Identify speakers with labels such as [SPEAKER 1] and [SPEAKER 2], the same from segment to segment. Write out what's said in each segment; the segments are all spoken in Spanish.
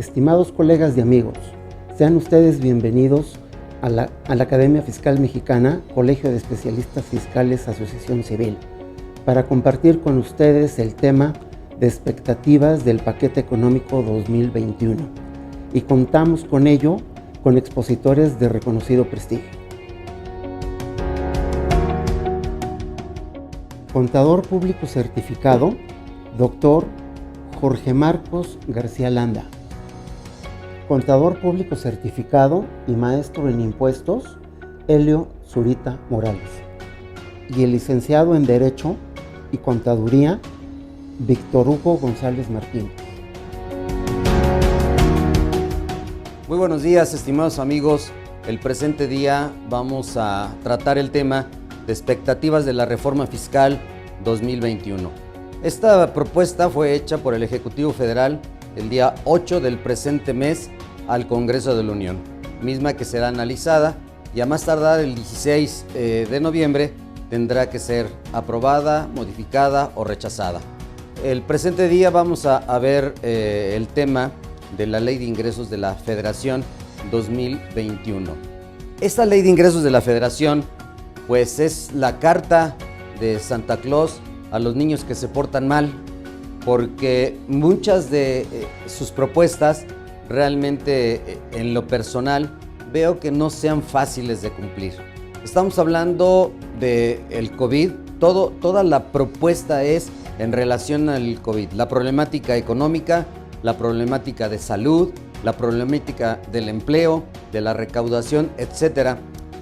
[SPEAKER 1] Estimados colegas y amigos, sean ustedes bienvenidos a la Academia Fiscal Mexicana, Colegio de Especialistas Fiscales, Asociación Civil, para compartir con ustedes el tema de expectativas del paquete económico 2021. Y contamos con ello con expositores de reconocido prestigio. Contador Público Certificado, Dr. Jorge Marcos García Landa. Contador Público Certificado y Maestro en Impuestos, Helio Zurita Morales. Y el licenciado en Derecho y Contaduría, Víctor Hugo González Martín.
[SPEAKER 2] Muy buenos días, estimados amigos. El presente día vamos a tratar el tema de expectativas de la reforma fiscal 2021. Esta propuesta fue hecha por el Ejecutivo Federal el día 8 del presente mes al Congreso de la Unión, misma que será analizada y a más tardar el 16 de noviembre tendrá que ser aprobada, modificada o rechazada. El presente día vamos a ver el tema de la Ley de Ingresos de la Federación 2021. Esta Ley de Ingresos de la Federación pues es la carta de Santa Claus a los niños que se portan mal, porque muchas de sus propuestas realmente en lo personal veo que no sean fáciles de cumplir. Estamos hablando del COVID, toda la propuesta es en relación al COVID, la problemática económica, la problemática de salud, la problemática del empleo, de la recaudación, etcétera.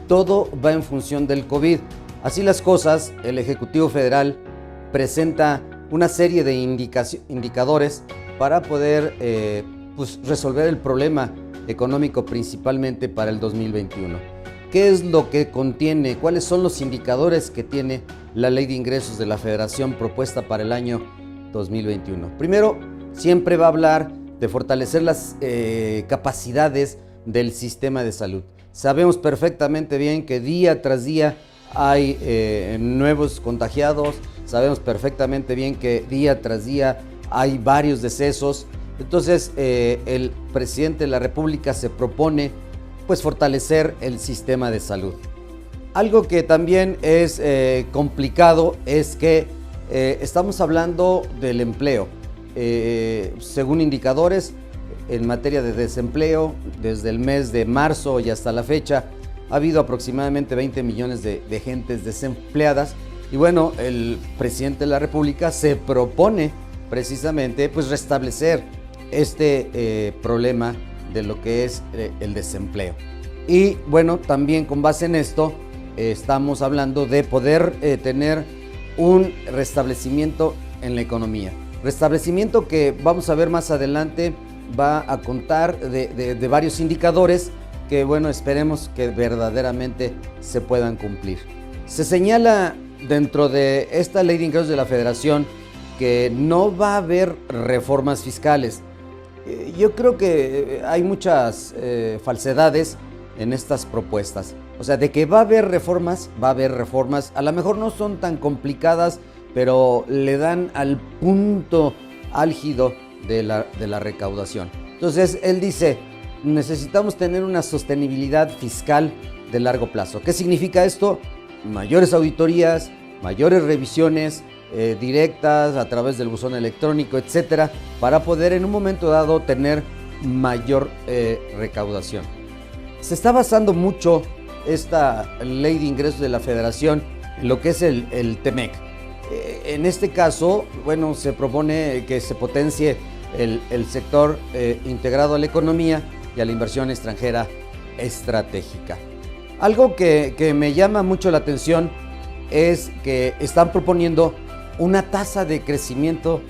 [SPEAKER 2] Todo va en función del COVID. Así las cosas, el Ejecutivo Federal presenta una serie de indicadores para poder resolver el problema económico principalmente para el 2021. ¿Qué es lo que contiene? ¿Cuáles son los indicadores que tiene la Ley de Ingresos de la Federación propuesta para el año 2021? Primero, siempre va a hablar de fortalecer las capacidades del sistema de salud. Sabemos perfectamente bien que día tras día hay nuevos contagiados, sabemos perfectamente bien que día tras día hay varios decesos. Entonces el presidente de la República se propone pues fortalecer el sistema de salud. Algo que también es complicado es que estamos hablando del empleo. Según indicadores, en materia de desempleo, desde el mes de marzo y hasta la fecha, ha habido aproximadamente 20 millones de gentes desempleadas. Y bueno, el presidente de la República se propone precisamente pues restablecer este problema de lo que es el desempleo. Y bueno, también con base en esto, estamos hablando de poder tener un restablecimiento en la economía. Restablecimiento que vamos a ver más adelante va a contar de varios indicadores que, bueno, esperemos que verdaderamente se puedan cumplir. Se señala dentro de esta Ley de Ingresos de la Federación que no va a haber reformas fiscales. Yo creo que hay muchas falsedades en estas propuestas. O sea, de que va a haber reformas, a lo mejor no son tan complicadas, pero le dan al punto álgido de la recaudación. Entonces, él dice, necesitamos tener una sostenibilidad fiscal de largo plazo. ¿Qué significa esto? Mayores auditorías, mayores revisiones directas a través del buzón electrónico, etcétera, para poder en un momento dado tener mayor recaudación. Se está basando mucho esta Ley de Ingresos de la Federación en lo que es el TEMEC. En este caso, bueno, se propone que se potencie el sector integrado a la economía y a la inversión extranjera estratégica. Algo que me llama mucho la atención es que están proponiendo una tasa de crecimiento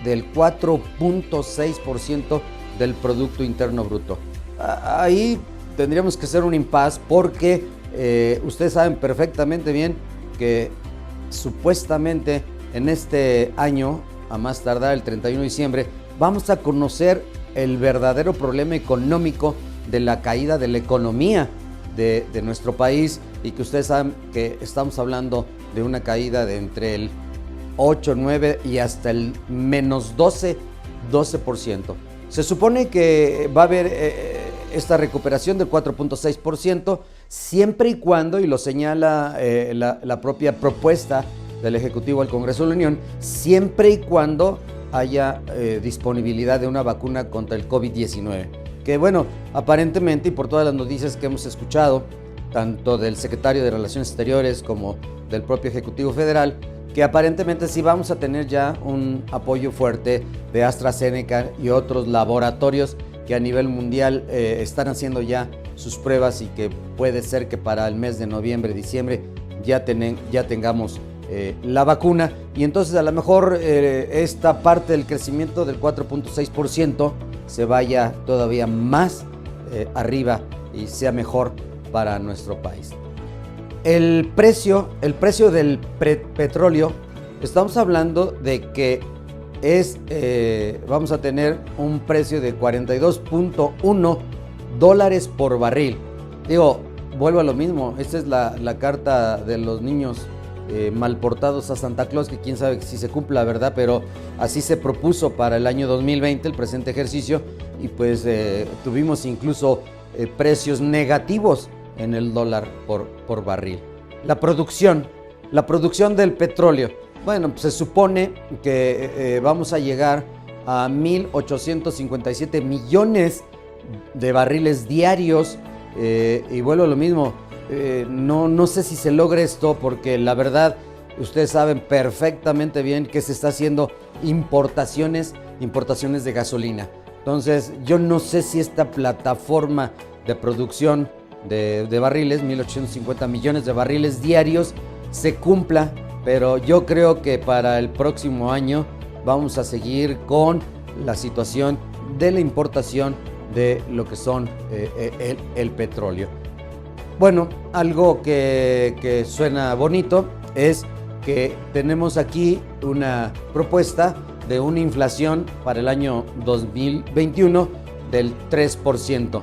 [SPEAKER 2] del 4.6% del Producto Interno Bruto. Ahí tendríamos que hacer un impasse porque ustedes saben perfectamente bien que supuestamente en este año, a más tardar el 31 de diciembre, vamos a conocer el verdadero problema económico de la caída de la economía de nuestro país, y que ustedes saben que estamos hablando de una caída de entre el 8, 9 y hasta el menos 12%. Se supone que va a haber esta recuperación del 4.6%, siempre y cuando, y lo señala la propia propuesta del Ejecutivo al Congreso de la Unión, siempre y cuando haya disponibilidad de una vacuna contra el COVID-19. Que bueno, aparentemente, y por todas las noticias que hemos escuchado, tanto del secretario de Relaciones Exteriores como del propio Ejecutivo Federal, que aparentemente sí vamos a tener ya un apoyo fuerte de AstraZeneca y otros laboratorios que a nivel mundial están haciendo ya sus pruebas y que puede ser que para el mes de noviembre, diciembre ya tengamos la vacuna, y entonces a lo mejor esta parte del crecimiento del 4.6% se vaya todavía más arriba y sea mejor para nuestro país. El precio del petróleo, estamos hablando de que vamos a tener un precio de $42.1 por barril. Digo, vuelvo a lo mismo, esta es la carta de los niños mal portados a Santa Claus, que quién sabe si se cumpla, ¿verdad? Pero así se propuso para el año 2020, el presente ejercicio, y pues tuvimos incluso precios negativos en el dólar por barril. La producción del petróleo, bueno, pues se supone que vamos a llegar a 1,857 millones de barriles diarios, y vuelvo a lo mismo. No sé si se logra esto, porque la verdad ustedes saben perfectamente bien que se está haciendo importaciones de gasolina. Entonces yo no sé si esta plataforma de producción de barriles, 1,850 millones de barriles diarios, se cumpla, pero yo creo que para el próximo año vamos a seguir con la situación de la importación de lo que son el petróleo. Bueno, algo que suena bonito es que tenemos aquí una propuesta de una inflación para el año 2021 del 3%.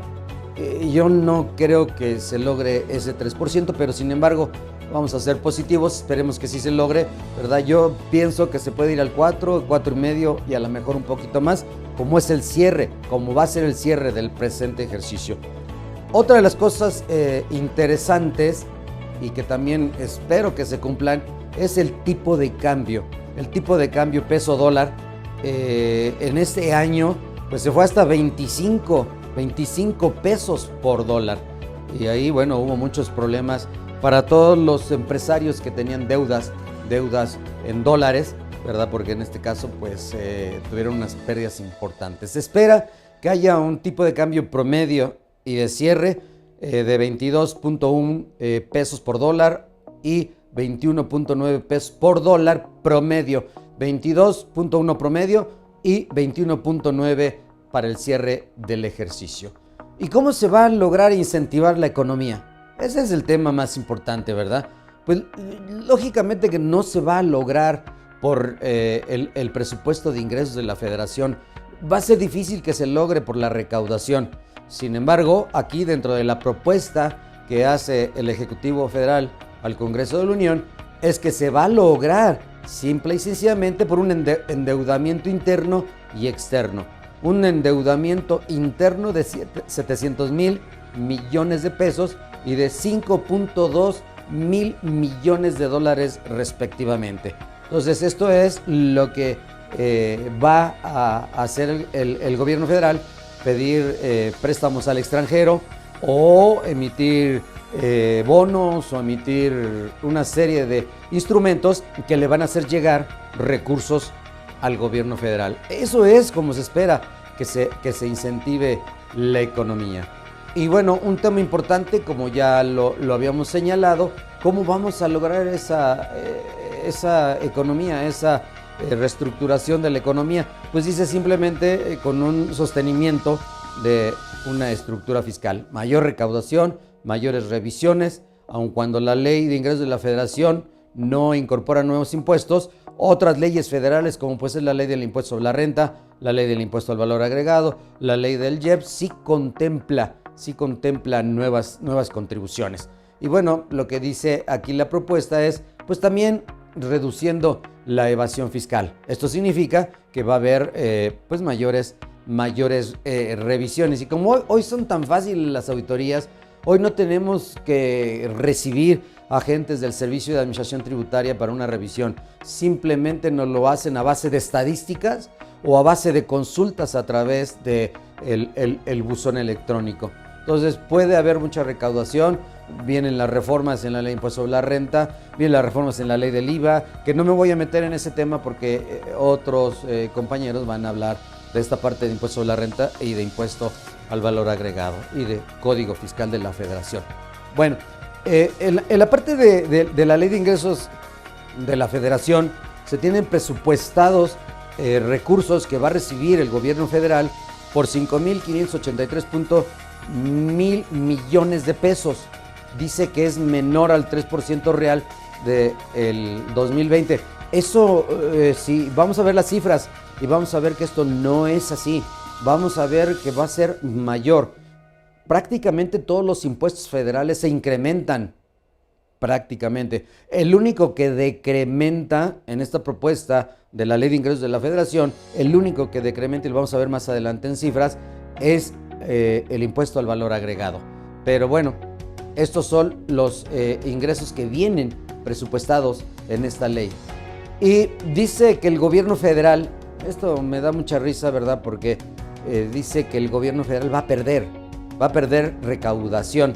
[SPEAKER 2] Yo no creo que se logre ese 3%, pero sin embargo vamos a ser positivos, esperemos que sí se logre, ¿verdad? Yo pienso que se puede ir al 4, 4,5 y a lo mejor un poquito más, como es el cierre, como va a ser el cierre del presente ejercicio. Otra de las cosas interesantes y que también espero que se cumplan es el tipo de cambio. El tipo de cambio peso dólar en este año pues se fue hasta 25 pesos por dólar. Y ahí, bueno, hubo muchos problemas para todos los empresarios que tenían deudas en dólares, ¿verdad? Porque en este caso pues tuvieron unas pérdidas importantes. Se espera que haya un tipo de cambio promedio y de cierre de 22.1 pesos por dólar y 21.9 pesos por dólar promedio. 22.1 promedio y 21.9 para el cierre del ejercicio. ¿Y cómo se va a lograr incentivar la economía? Ese es el tema más importante, ¿verdad? Pues lógicamente que no se va a lograr por el presupuesto de ingresos de la Federación. Va a ser difícil que se logre por la recaudación. Sin embargo, aquí dentro de la propuesta que hace el Ejecutivo Federal al Congreso de la Unión, es que se va a lograr simple y sencillamente por un endeudamiento interno y externo. Un endeudamiento interno de 700,000 millones de pesos y de 5.2 mil millones de dólares respectivamente. Entonces esto es lo que va a hacer el gobierno federal, pedir préstamos al extranjero o emitir bonos o emitir una serie de instrumentos que le van a hacer llegar recursos al gobierno federal. Eso es como se espera que se incentive la economía. Y bueno, un tema importante, como ya lo habíamos señalado, ¿cómo vamos a lograr esa economía, esa reestructuración de la economía? Pues dice simplemente con un sostenimiento de una estructura fiscal, mayor recaudación, mayores revisiones, aun cuando la ley de ingresos de la Federación no incorpora nuevos impuestos, otras leyes federales como puede ser la ley del impuesto sobre la renta, la ley del impuesto al valor agregado, la ley del IEPS, sí contempla nuevas contribuciones. Y bueno, lo que dice aquí la propuesta es pues también reduciendo la evasión fiscal. Esto significa que va a haber pues mayores mayores revisiones. Y como hoy son tan fáciles las auditorías, hoy no tenemos que recibir agentes del Servicio de Administración Tributaria para una revisión. Simplemente nos lo hacen a base de estadísticas o a base de consultas a través de el buzón electrónico. Entonces puede haber mucha recaudación, vienen las reformas en la ley de impuesto sobre la renta, vienen las reformas en la ley del IVA, que no me voy a meter en ese tema porque otros compañeros van a hablar de esta parte de impuesto sobre la renta y de impuesto al valor agregado y de Código Fiscal de la Federación. Bueno, en la parte de la ley de ingresos de la Federación se tienen presupuestados recursos que va a recibir el gobierno federal por 5.583.1 mil millones de pesos. Dice que es menor al 3% real del 2020. Eso, si vamos a ver las cifras y vamos a ver que esto no es así, vamos a ver que va a ser mayor. Prácticamente todos los impuestos federales se incrementan, prácticamente. El único que decrementa en esta propuesta de la Ley de Ingresos de la Federación, el único que decrementa, y lo vamos a ver más adelante en cifras, es el impuesto al valor agregado. Pero bueno, estos son los ingresos que vienen presupuestados en esta ley. Y dice que el gobierno federal, esto me da mucha risa, ¿verdad? Porque dice que el gobierno federal va a perder recaudación.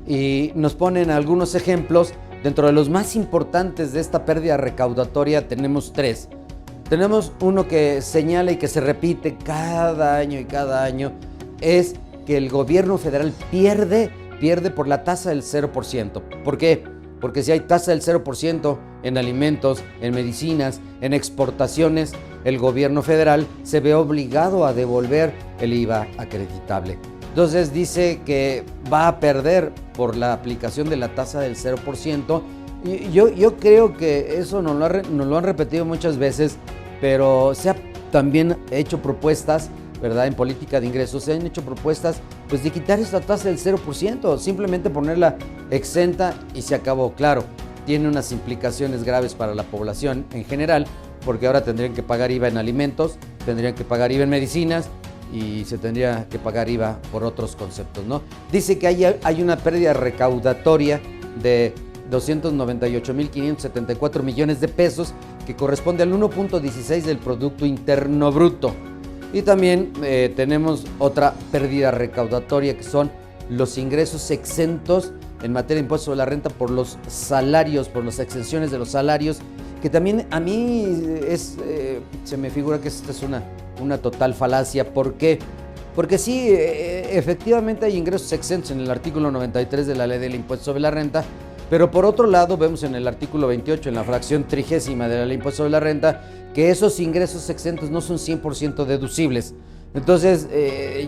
[SPEAKER 2] Y nos ponen algunos ejemplos. Dentro de los más importantes de esta pérdida recaudatoria tenemos tres. Tenemos uno que señala y que se repite cada año y cada año, es que el gobierno federal pierde por la tasa del 0%. ¿Por qué? Porque si hay tasa del 0% en alimentos, en medicinas, en exportaciones, el gobierno federal se ve obligado a devolver el IVA acreditable. Entonces dice que va a perder por la aplicación de la tasa del 0%. Y yo creo que eso nos lo han repetido muchas veces, pero se ha también hecho propuestas, ¿verdad? En política de ingresos se han hecho propuestas pues de quitar esta tasa del 0%, simplemente ponerla exenta y se acabó. Claro, tiene unas implicaciones graves para la población en general, porque ahora tendrían que pagar IVA en alimentos, tendrían que pagar IVA en medicinas y se tendría que pagar IVA por otros conceptos, ¿no? Dice que hay una pérdida recaudatoria de 298.574 millones de pesos, que corresponde al 1.16 del Producto Interno Bruto. Y también tenemos otra pérdida recaudatoria, que son los ingresos exentos en materia de impuesto sobre la renta por los salarios, por las exenciones de los salarios, que también a mí se me figura que esta es una total falacia. ¿Por qué? Porque sí, efectivamente hay ingresos exentos en el artículo 93 de la Ley del Impuesto sobre la Renta, pero por otro lado vemos en el artículo 28, en la fracción 30ª de la Ley del Impuesto sobre la Renta, que esos ingresos exentos no son 100% deducibles. Entonces,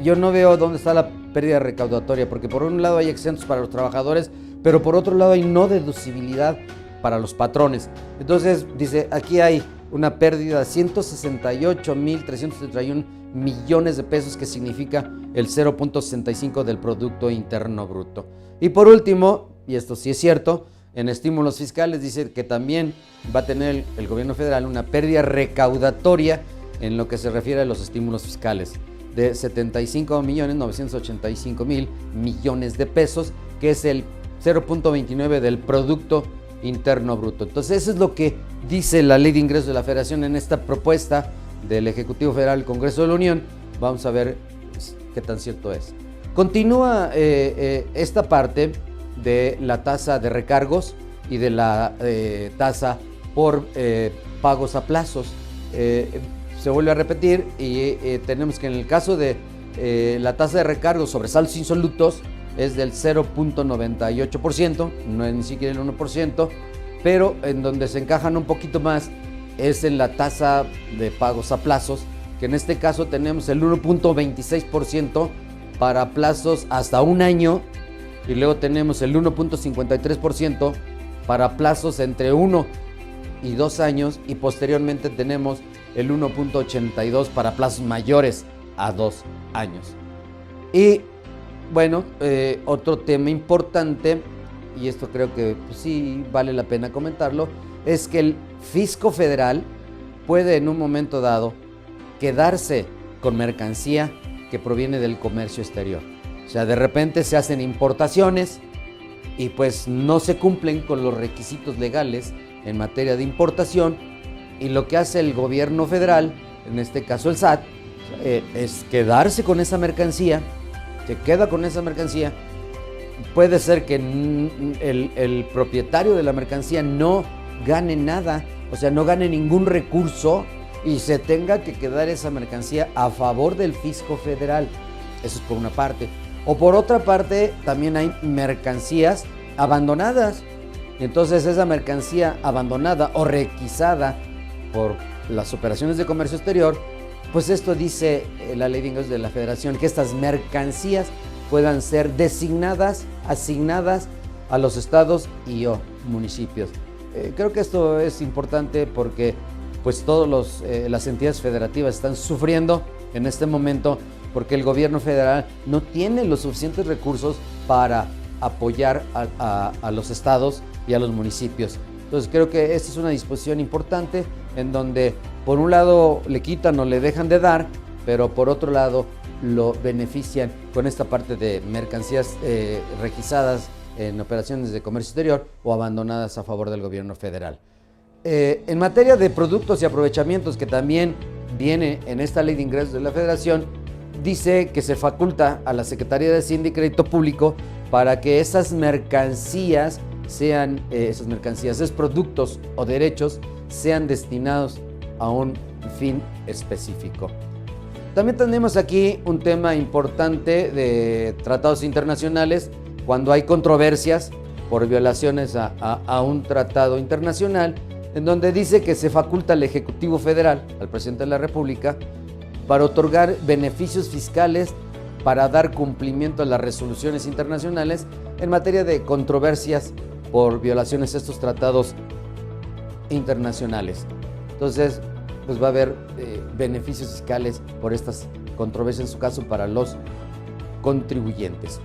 [SPEAKER 2] yo no veo dónde está la pérdida recaudatoria, porque por un lado hay exentos para los trabajadores, pero por otro lado hay no deducibilidad para los patrones. Entonces, dice, aquí hay una pérdida de 168.331 millones de pesos, que significa el 0.65 del Producto Interno Bruto. Y por último, y esto sí es cierto, en estímulos fiscales dice que también va a tener el gobierno federal una pérdida recaudatoria en lo que se refiere a los estímulos fiscales de 75.985.000 millones de pesos, que es el 0.29 del Producto Interno Bruto. Entonces eso es lo que dice la Ley de Ingresos de la Federación en esta propuesta del Ejecutivo Federal al Congreso de la Unión. Vamos a ver qué tan cierto es. Continúa esta parte de la tasa de recargos y de la tasa por pagos a plazos. Se vuelve a repetir y tenemos que en el caso de la tasa de recargos sobre saldos insolutos es del 0.98%, no es ni siquiera el 1%, pero en donde se encajan un poquito más es en la tasa de pagos a plazos, que en este caso tenemos el 1.26% para plazos hasta un año, y luego tenemos el 1.53% para plazos entre 1 y 2 años, y posteriormente tenemos el 1.82% para plazos mayores a 2 años. Y bueno, otro tema importante, y esto creo que pues, sí vale la pena comentarlo, es que el fisco federal puede en un momento dado quedarse con mercancía que proviene del comercio exterior. O sea, de repente se hacen importaciones y pues no se cumplen con los requisitos legales en materia de importación, y lo que hace el gobierno federal, en este caso el SAT, es quedarse con esa mercancía. Se queda con esa mercancía. Puede ser que el propietario de la mercancía no gane nada, o sea, no gane ningún recurso, y se tenga que quedar esa mercancía a favor del fisco federal. Eso es por una parte. O por otra parte, también hay mercancías abandonadas. Entonces esa mercancía abandonada o requisada por las operaciones de comercio exterior, pues esto dice la ley de ingresos de la Federación, que estas mercancías puedan ser designadas, asignadas a los estados y o municipios. Creo que esto es importante porque pues todas las entidades federativas están sufriendo en este momento porque el gobierno federal no tiene los suficientes recursos para apoyar a los estados y a los municipios. Entonces creo que esta es una disposición importante en donde por un lado le quitan o le dejan de dar, pero por otro lado lo benefician con esta parte de mercancías requisadas en operaciones de comercio exterior o abandonadas a favor del gobierno federal. En materia de productos y aprovechamientos, que también viene en esta ley de ingresos de la Federación, dice que se faculta a la Secretaría de Hacienda y Crédito Público para que esas mercancías esos productos o derechos sean destinados a un fin específico. También tenemos aquí un tema importante de tratados internacionales, cuando hay controversias por violaciones a un tratado internacional, en donde dice que se faculta al Ejecutivo Federal, al Presidente de la República, para otorgar beneficios fiscales para dar cumplimiento a las resoluciones internacionales en materia de controversias por violaciones a estos tratados internacionales. Entonces, pues va a haber beneficios fiscales por estas controversias, en su caso, para los contribuyentes.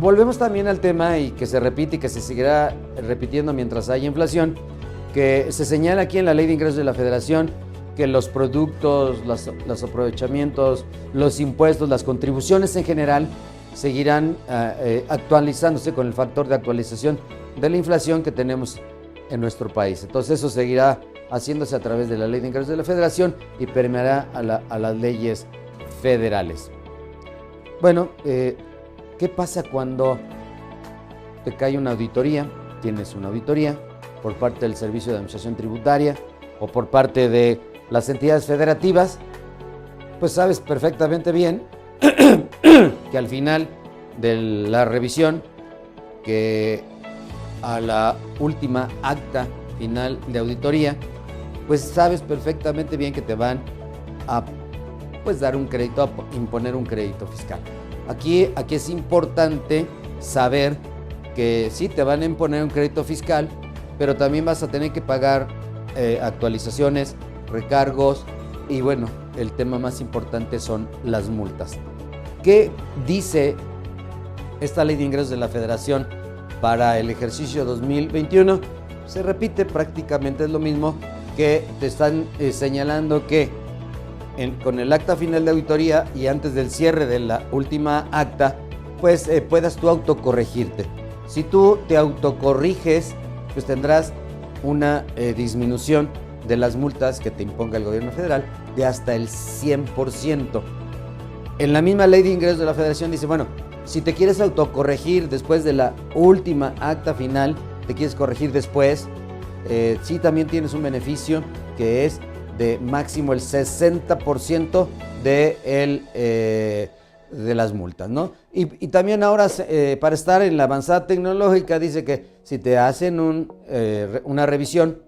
[SPEAKER 2] Volvemos también al tema, y que se repite y que se seguirá repitiendo mientras haya inflación, que se señala aquí en la Ley de Ingresos de la Federación que los productos, los aprovechamientos, los impuestos, las contribuciones en general seguirán actualizándose con el factor de actualización de la inflación que tenemos en nuestro país. Entonces eso seguirá haciéndose a través de la Ley de Ingresos de la Federación y permeará a las leyes federales. Bueno, ¿qué pasa cuando te cae una auditoría? Tienes una auditoría por parte del Servicio de Administración Tributaria o por parte de las entidades federativas. Pues sabes perfectamente bien que al final de la revisión, que a la última acta final de auditoría, pues sabes perfectamente bien que te van a dar un crédito, a imponer un crédito fiscal. Aquí es importante saber que sí te van a imponer un crédito fiscal, pero también vas a tener que pagar actualizaciones, recargos, y bueno, el tema más importante son las multas. ¿Qué dice esta Ley de Ingresos de la Federación para el ejercicio 2021? Se repite prácticamente, es lo mismo, que te están señalando que con el acta final de auditoría y antes del cierre de la última acta, pues puedas tú autocorregirte. Si tú te autocorriges, pues tendrás una disminución de las multas que te imponga el gobierno federal de hasta el 100%. En la misma Ley de Ingresos de la Federación dice, bueno, si te quieres autocorregir después de la última acta final, te quieres corregir después, sí también tienes un beneficio que es de máximo el 60% de las multas, ¿no? Y también ahora, para estar en la avanzada tecnológica, dice que si te hacen una revisión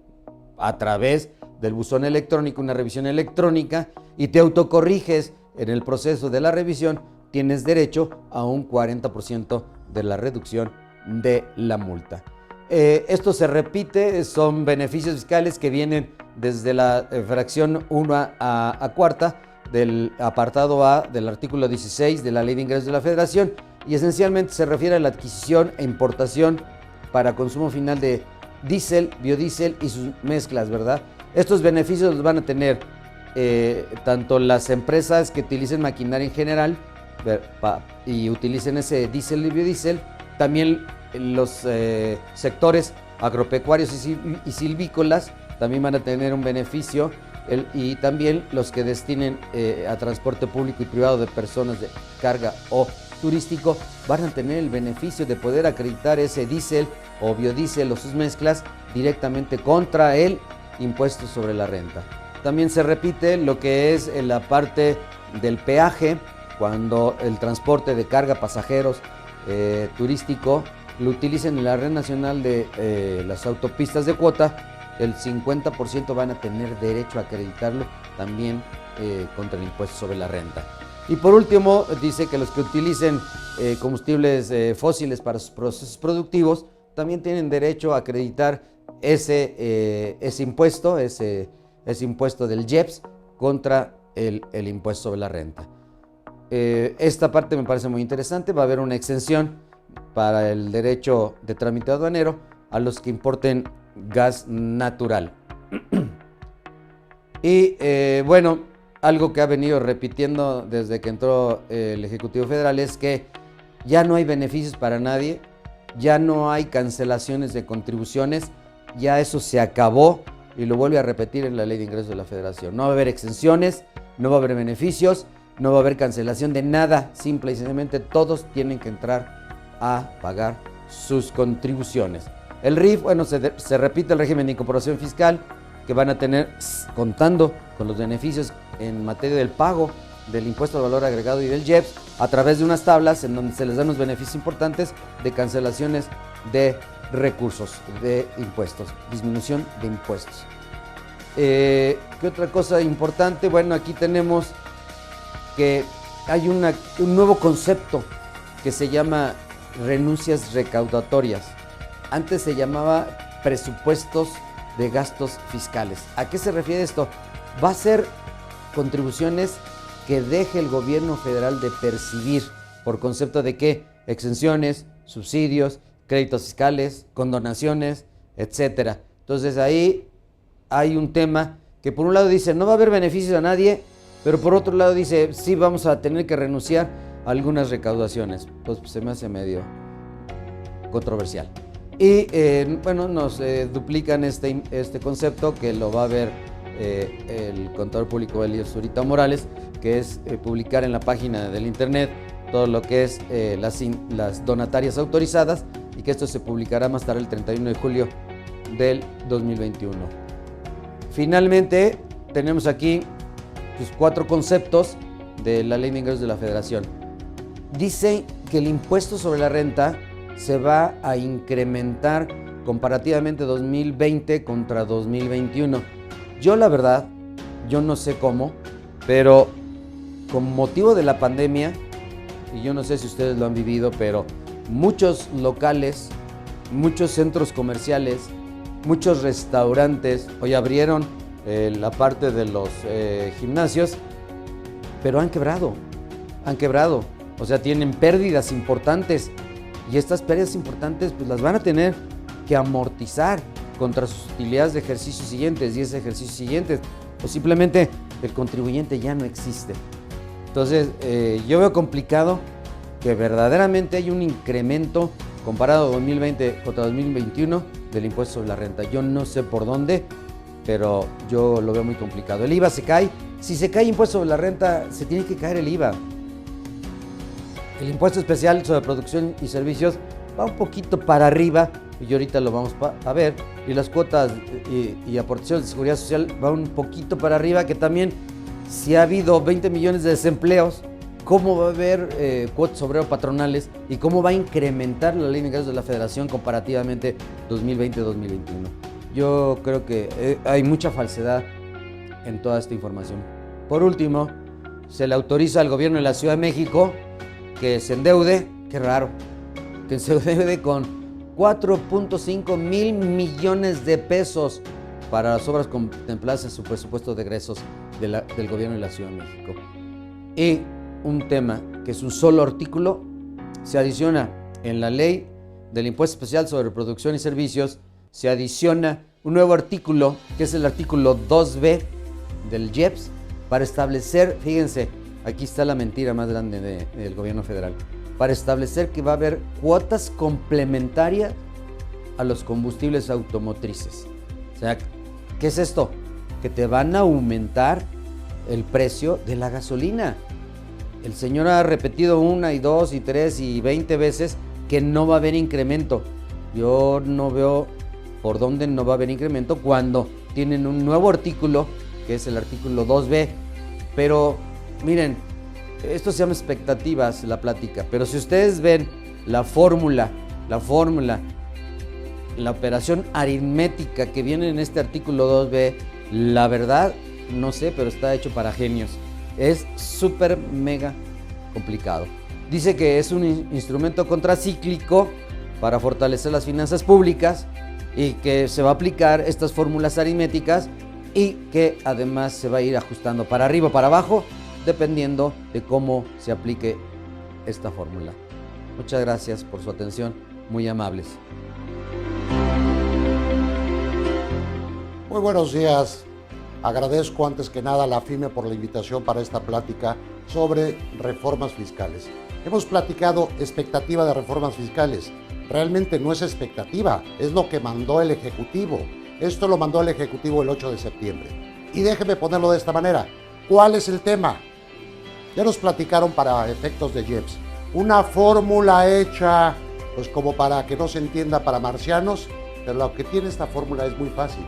[SPEAKER 2] a través del buzón electrónico, una revisión electrónica, y te autocorriges en el proceso de la revisión, tienes derecho a un 40% de la reducción de la multa. Esto se repite, son beneficios fiscales que vienen desde la fracción 1 a cuarta del apartado A del artículo 16 de la Ley de Ingresos de la Federación, y esencialmente se refiere a la adquisición e importación para consumo final de diésel, biodiesel y sus mezclas, ¿verdad? Estos beneficios los van a tener tanto las empresas que utilicen maquinaria en general y utilicen ese diésel y biodiesel, también los sectores agropecuarios y silvícolas también van a tener un beneficio, y también los que destinen a transporte público y privado de personas de carga o turístico van a tener el beneficio de poder acreditar ese diésel o biodiesel o sus mezclas directamente contra el impuesto sobre la renta. También se repite lo que es la parte del peaje, cuando el transporte de carga, pasajeros, turístico, lo utilicen en la red nacional de las autopistas de cuota, el 50% van a tener derecho a acreditarlo también contra el impuesto sobre la renta. Y por último, dice que los que utilicen combustibles fósiles para sus procesos productivos también tienen derecho a acreditar ese impuesto, ese impuesto del IEPS contra el impuesto sobre la renta. Esta parte me parece muy interesante. Va a haber una exención para el derecho de trámite aduanero a los que importen gas natural. Y bueno, algo que ha venido repitiendo desde que entró el Ejecutivo Federal es que ya no hay beneficios para nadie, ya no hay cancelaciones de contribuciones, ya eso se acabó, y lo vuelve a repetir en la Ley de Ingresos de la Federación. No va a haber exenciones, no va a haber beneficios, no va a haber cancelación de nada, simple y sencillamente todos tienen que entrar a pagar sus contribuciones. El RIF, bueno, se repite el régimen de incorporación fiscal que van a tener, contando con los beneficios en materia del pago del impuesto al valor agregado y del IEPS, a través de unas tablas en donde se les dan unos beneficios importantes de cancelaciones de recursos, de impuestos, disminución de impuestos. ¿Qué otra cosa importante? Bueno, aquí tenemos que hay un nuevo concepto que se llama renuncias recaudatorias. Antes se llamaba presupuestos de gastos fiscales. ¿A qué se refiere esto? Va a ser contribuciones que deje el gobierno federal de percibir por concepto de que exenciones, subsidios, créditos fiscales, condonaciones, etcétera. Entonces ahí hay un tema que por un lado dice no va a haber beneficios a nadie, pero por otro lado dice sí vamos a tener que renunciar a algunas recaudaciones. Pues se me hace medio controversial. Y bueno, nos duplican este concepto que lo va a ver el contador público Elías Zurita Morales, que es publicar en la página del internet todo lo que es las donatarias autorizadas, y que esto se publicará más tarde el 31 de julio del 2021. Finalmente tenemos aquí pues, 4 conceptos de la Ley de Ingresos de la Federación. Dice que el impuesto sobre la renta se va a incrementar comparativamente 2020 contra 2021. Yo la verdad, yo no sé cómo, pero con motivo de la pandemia, y yo no sé si ustedes lo han vivido, pero muchos locales, muchos centros comerciales, muchos restaurantes, hoy abrieron la parte de los gimnasios, pero han quebrado. O sea, tienen pérdidas importantes. Y estas pérdidas importantes pues las van a tener que amortizar contra sus utilidades de ejercicios siguientes, 10 ejercicios siguientes, o simplemente el contribuyente ya no existe. Entonces yo veo complicado que verdaderamente hay un incremento comparado 2020 contra 2021 del impuesto sobre la renta. Yo no sé por dónde, pero yo lo veo muy complicado. El IVA se cae. Si se cae el impuesto sobre la renta, se tiene que caer el IVA. El impuesto especial sobre producción y servicios va un poquito para arriba, y ahorita lo vamos a ver, y las cuotas y aportaciones de seguridad social van un poquito para arriba, que también, si ha habido 20 millones de desempleos, ¿cómo va a haber cuotas obrero patronales y cómo va a incrementar la Ley de Ingresos de la Federación comparativamente 2020-2021? Yo creo que hay mucha falsedad en toda esta información. Por último, se le autoriza al gobierno de la Ciudad de México que se endeude, qué raro, que se endeude con 4.5 mil millones de pesos para las obras contempladas en su presupuesto de egresos del gobierno de la Ciudad de México. Y un tema que es un solo artículo, se adiciona en la ley del impuesto especial sobre producción y servicios, se adiciona un nuevo artículo, que es el artículo 2B del IEPS, para establecer, fíjense, aquí está la mentira más grande del gobierno federal, para establecer que va a haber cuotas complementarias a los combustibles automotrices. O sea, ¿qué es esto? Que te van a aumentar el precio de la gasolina. El señor ha repetido 1 y 2 y 3 y 20 veces que no va a haber incremento. Yo no veo por dónde no va a haber incremento cuando tienen un nuevo artículo, que es el artículo 2B. Pero miren, esto se llama expectativas, la plática. Pero si ustedes ven la fórmula, la operación aritmética que viene en este artículo 2B, la verdad, no sé, pero está hecho para genios. Es súper mega complicado. Dice que es un instrumento contracíclico para fortalecer las finanzas públicas y que se va a aplicar estas fórmulas aritméticas y que además se va a ir ajustando para arriba o para abajo dependiendo de cómo se aplique esta fórmula. Muchas gracias por su atención, muy amables.
[SPEAKER 3] Muy buenos días. Agradezco antes que nada a la FIME por la invitación para esta plática sobre reformas fiscales. Hemos platicado expectativa de reformas fiscales. Realmente no es expectativa, es lo que mandó el Ejecutivo. Esto lo mandó el Ejecutivo el 8 de septiembre. Y déjeme ponerlo de esta manera. ¿Cuál es el tema? Ya nos platicaron para efectos de IEPS. Una fórmula hecha, pues como para que no se entienda para marcianos, pero lo que tiene esta fórmula es muy fácil.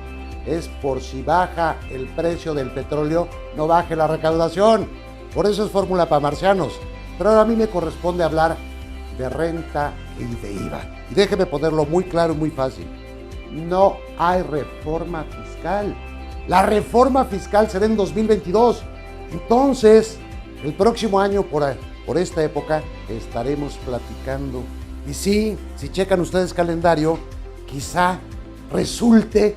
[SPEAKER 3] Es por si baja el precio del petróleo, no baje la recaudación. Por eso es fórmula para marcianos. Pero ahora a mí me corresponde hablar de renta y de IVA. Y déjeme ponerlo muy claro y muy fácil. No hay reforma fiscal. La reforma fiscal será en 2022. Entonces, el próximo año, por esta época, estaremos platicando. Y sí, si checan ustedes calendario, quizá resulte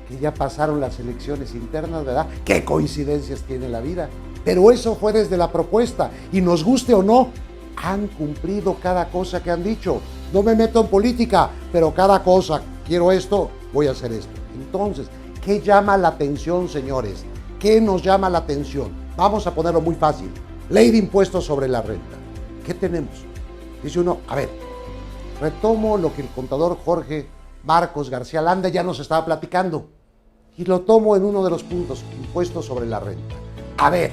[SPEAKER 3] que ya pasaron las elecciones internas, ¿verdad? ¿Qué coincidencias tiene la vida? Pero eso fue desde la propuesta, y nos guste o no, han cumplido cada cosa que han dicho. No me meto en política, pero cada cosa, quiero esto, voy a hacer esto. Entonces, ¿qué llama la atención, señores? ¿Qué nos llama la atención? Vamos a ponerlo muy fácil. Ley de impuestos sobre la renta. ¿Qué tenemos? Dice uno, a ver, retomo lo que el contador Jorge Marcos García Landa ya nos estaba platicando. Y lo tomo en uno de los puntos, impuestos sobre la renta. A ver,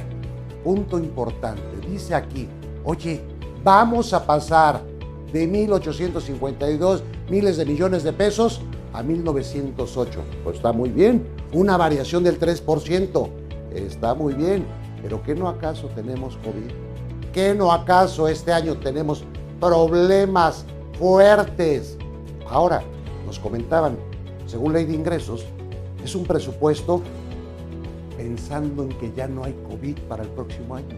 [SPEAKER 3] punto importante, dice aquí, oye, vamos a pasar de 1,852 miles de millones de pesos a 1,908. Pues está muy bien, una variación del 3%, está muy bien, pero ¿qué no acaso tenemos COVID? ¿Qué no acaso este año tenemos problemas fuertes? Ahora, nos comentaban, según Ley de Ingresos, es un presupuesto pensando en que ya no hay COVID para el próximo año.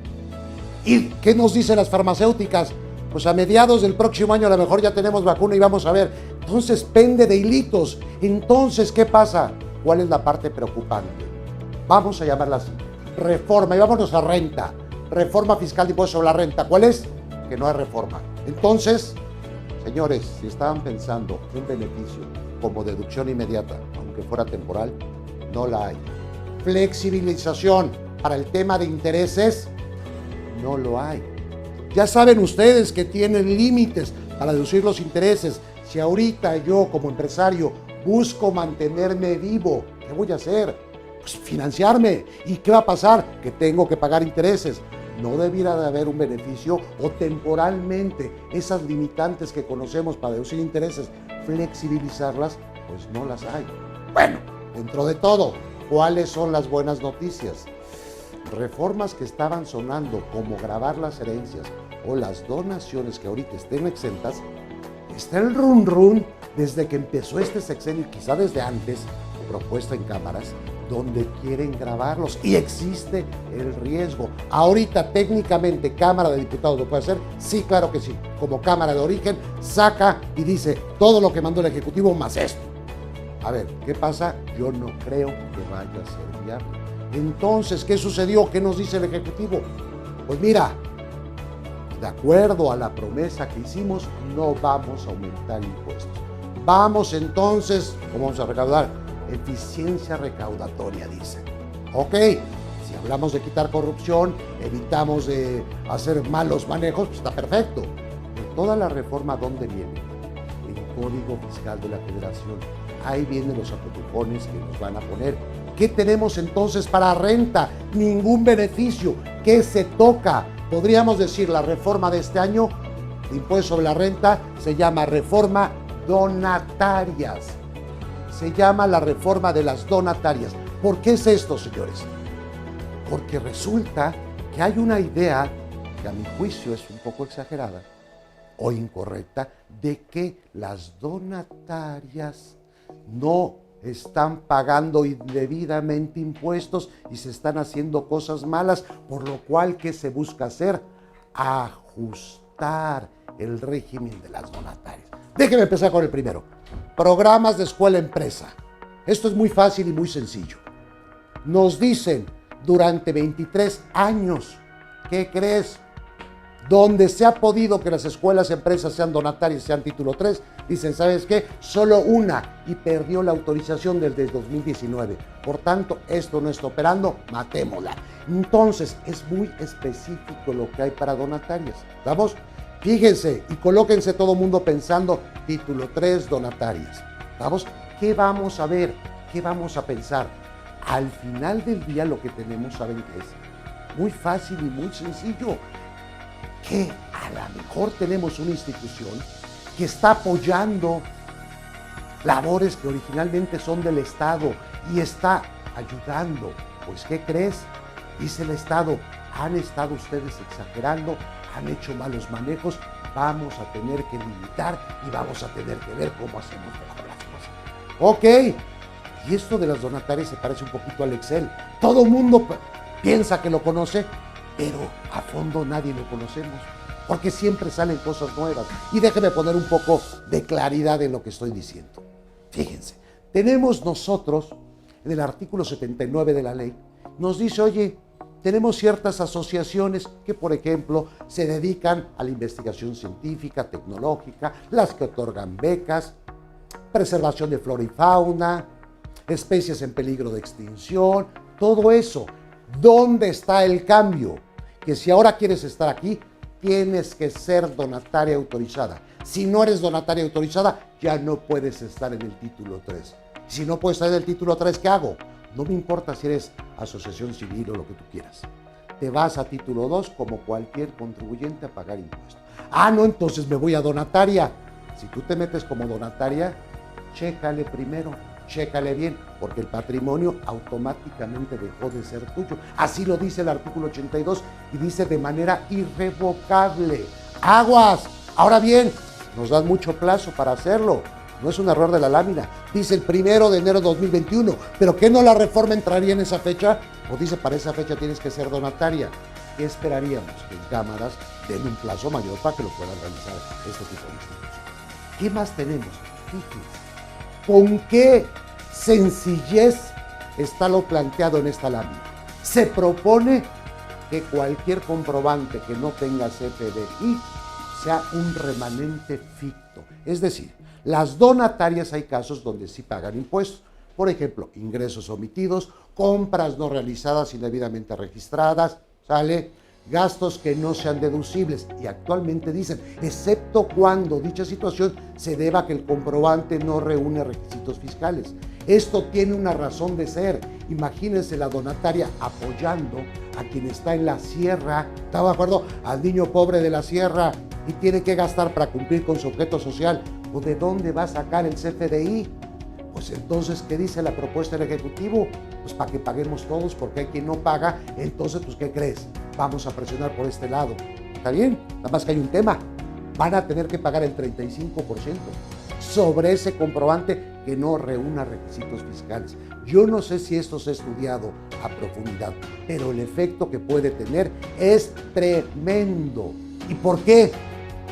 [SPEAKER 3] ¿Y qué nos dicen las farmacéuticas? Pues a mediados del próximo año a lo mejor ya tenemos vacuna y vamos a ver. Entonces pende de hilitos. Entonces, ¿qué pasa? ¿Cuál es la parte preocupante? Vamos a llamarla así. Reforma, y vámonos a renta. Reforma fiscal de impuestos sobre la renta. ¿Cuál es? Que no hay reforma. Entonces, señores, si estaban pensando un beneficio como deducción inmediata, aunque fuera temporal, no la hay. Flexibilización para el tema de intereses, no lo hay. Ya saben ustedes que tienen límites para deducir los intereses. Si ahorita yo como empresario busco mantenerme vivo, ¿qué voy a hacer? Pues financiarme. ¿Y qué va a pasar? Que tengo que pagar intereses. No debiera de haber un beneficio o temporalmente esas limitantes que conocemos para deducir intereses, flexibilizarlas, pues no las hay. Bueno, dentro de todo, ¿cuáles son las buenas noticias? Reformas que estaban sonando como gravar las herencias o las donaciones que ahorita estén exentas, está el run run desde que empezó este sexenio y quizá desde antes, propuesta en cámaras, donde quieren grabarlos y existe el riesgo. Ahorita técnicamente Cámara de Diputados lo puede hacer, sí, claro que sí, como Cámara de Origen, saca y dice todo lo que mandó el Ejecutivo más esto. A ver, ¿qué pasa? Yo no creo que vaya a ser viable. Entonces, ¿qué sucedió? ¿Qué nos dice el Ejecutivo? Pues mira, de acuerdo a la promesa que hicimos, no vamos a aumentar impuestos. Vamos entonces, ¿cómo vamos a recaudar? Eficiencia recaudatoria, dice. Ok, Si hablamos de quitar corrupción, evitamos de hacer malos manejos, pues está perfecto. Pero toda la reforma, ¿dónde viene? El Código Fiscal de la Federación. Ahí vienen los acotujones que nos van a poner. ¿Qué tenemos entonces para renta? Ningún beneficio. ¿Qué se toca? Podríamos decir, la reforma de este año de impuesto sobre la renta se llama reforma donatarias. Se llama la reforma de las donatarias. ¿Por qué es esto, señores? Porque resulta que hay una idea, que a mi juicio es un poco exagerada o incorrecta, de que las donatarias no están pagando indebidamente impuestos y se están haciendo cosas malas, por lo cual, ¿qué se busca hacer? Ajustar el régimen de las donatarias. Déjeme empezar con el primero. Programas de escuela-empresa. Esto es muy fácil y muy sencillo. Nos dicen durante 23 años, ¿qué crees? Donde se ha podido que las escuelas-empresas sean donatarias, sean título 3, dicen, ¿sabes qué? Solo una, y perdió la autorización desde 2019. Por tanto, esto no está operando, matémosla. Entonces, es muy específico lo que hay para donatarias. ¿Vamos? Fíjense y colóquense todo el mundo pensando, título 3, donatarias. ¿Vamos? ¿Qué vamos a ver? ¿Qué vamos a pensar? Al final del día lo que tenemos, ¿saben qué es? Muy fácil y muy sencillo. Que a lo mejor tenemos una institución que está apoyando labores que originalmente son del Estado y está ayudando. Pues, ¿qué crees? Dice el Estado, han estado ustedes exagerando, han hecho malos manejos, vamos a tener que limitar y vamos a tener que ver cómo hacemos mejor las cosas. Ok, y esto de las donatarias se parece un poquito al Excel. Todo el mundo piensa que lo conoce, pero a fondo nadie lo conocemos, porque siempre salen cosas nuevas. Y déjenme poner un poco de claridad en lo que estoy diciendo. Fíjense, tenemos nosotros, en el artículo 79 de la ley, nos dice, oye, tenemos ciertas asociaciones que, por ejemplo, se dedican a la investigación científica, tecnológica, las que otorgan becas, preservación de flora y fauna, especies en peligro de extinción, todo eso. ¿Dónde está el cambio? Que si ahora quieres estar aquí, tienes que ser donataria autorizada. Si no eres donataria autorizada, ya no puedes estar en el título 3. Si no puedes estar en el título 3, ¿qué hago? No me importa si eres asociación civil o lo que tú quieras. Te vas a título 2 como cualquier contribuyente a pagar impuestos. Ah, no, entonces me voy a donataria. Si tú te metes como donataria, chécale primero. Chécale bien, porque el patrimonio automáticamente dejó de ser tuyo. Así lo dice el artículo 82 y dice de manera irrevocable. ¡Aguas! Ahora bien, nos dan mucho plazo para hacerlo. No es un error de la lámina. Dice el 1 de enero de 2021. ¿Pero qué no la reforma entraría en esa fecha? O dice para esa fecha tienes que ser donataria. ¿Qué esperaríamos? Que en cámaras den un plazo mayor para que lo puedan realizar este tipo de instituciones. ¿Qué más tenemos? Fíjense. ¿Con qué sencillez está lo planteado en esta lámina? Se propone que cualquier comprobante que no tenga CFDI sea un remanente ficto. Es decir, las donatarias hay casos donde sí pagan impuestos. Por ejemplo, ingresos omitidos, compras no realizadas indebidamente registradas, ¿sale? Gastos que no sean deducibles, y actualmente dicen, excepto cuando dicha situación se deba a que el comprobante no reúne requisitos fiscales. Esto tiene una razón de ser. Imagínense la donataria apoyando a quien está en la sierra, ¿está de acuerdo? Al niño pobre de la sierra, y tiene que gastar para cumplir con su objeto social. ¿O de dónde va a sacar el CFDI? Pues entonces, ¿qué dice la propuesta del Ejecutivo? Pues para que paguemos todos, porque hay quien no paga. Entonces, pues, ¿qué crees? Vamos a presionar por este lado. ¿Está bien? Nada más que hay un tema. Van a tener que pagar el 35% sobre ese comprobante que no reúna requisitos fiscales. Yo no sé si esto se ha estudiado a profundidad, pero el efecto que puede tener es tremendo. ¿Y por qué?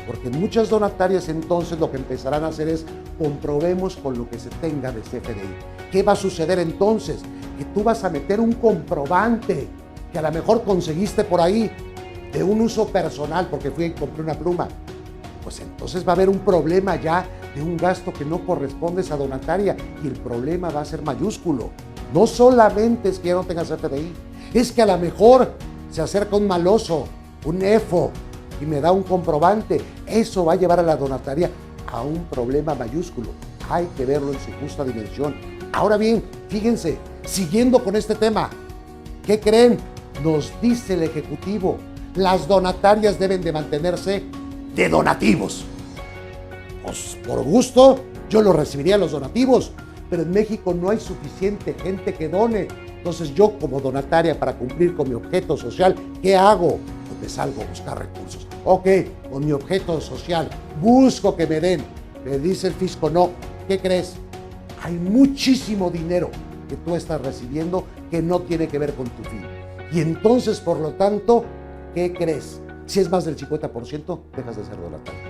[SPEAKER 3] Porque muchas donatarias entonces lo que empezarán a hacer es comprobemos con lo que se tenga de CFDI. ¿Qué va a suceder entonces? Que tú vas a meter un comprobante que a lo mejor conseguiste por ahí de un uso personal porque fui y compré una pluma. Pues entonces va a haber un problema ya de un gasto que no corresponde a esa donataria y el problema va a ser mayúsculo. No solamente es que ya no tengas CFDI, Es que a lo mejor se acerca un maloso, un EFO, y me da un comprobante. Eso va a llevar a la donataria a un problema mayúsculo. Hay que verlo en su justa dimensión. Ahora bien, fíjense, siguiendo con este tema, ¿qué creen? Nos dice el Ejecutivo, las donatarias deben de mantenerse de donativos. Pues por gusto, yo lo recibiría los donativos, pero en México no hay suficiente gente que done. Entonces yo como donataria, para cumplir con mi objeto social, ¿qué hago? Pues me salgo a buscar recursos. Ok, con mi objeto social, busco que me den. Me dice el fisco, no. ¿Qué crees? Hay muchísimo dinero que tú estás recibiendo que no tiene que ver con tu fin. Y entonces, por lo tanto, ¿qué crees? Si es más del 50%, dejas de ser donatario.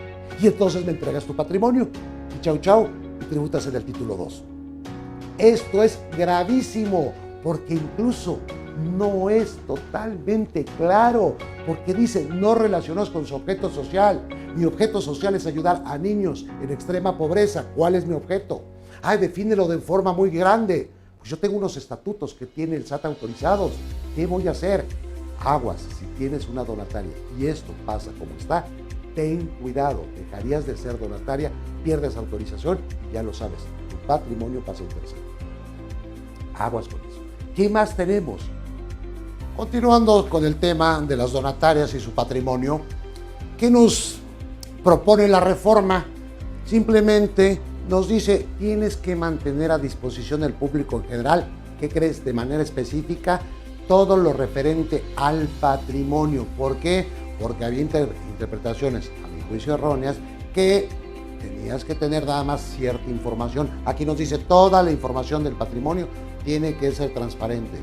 [SPEAKER 3] Y entonces me entregas tu patrimonio. Y chau, chau, y tributas en el título 2. Esto es gravísimo, porque incluso no es totalmente claro, porque dice no relacionados con su objeto social. Mi objeto social es ayudar a niños en extrema pobreza. ¿Cuál es mi objeto? Defínelo de forma muy grande. Pues yo tengo unos estatutos que tiene el SAT autorizados. ¿Qué voy a hacer? Aguas, si tienes una donataria y esto pasa como está, ten cuidado, dejarías de ser donataria, pierdes autorización y ya lo sabes, tu patrimonio pasa a un tercero. Aguas con eso. ¿Qué más tenemos? Continuando con el tema de las donatarias y su patrimonio, ¿qué nos propone la reforma? Simplemente nos dice, tienes que mantener a disposición del público en general, ¿qué crees? De manera específica, todo lo referente al patrimonio. ¿Por qué? Porque había interpretaciones, a mi juicio erróneas, que tenías que tener nada más cierta información. Aquí nos dice, toda la información del patrimonio tiene que ser transparente.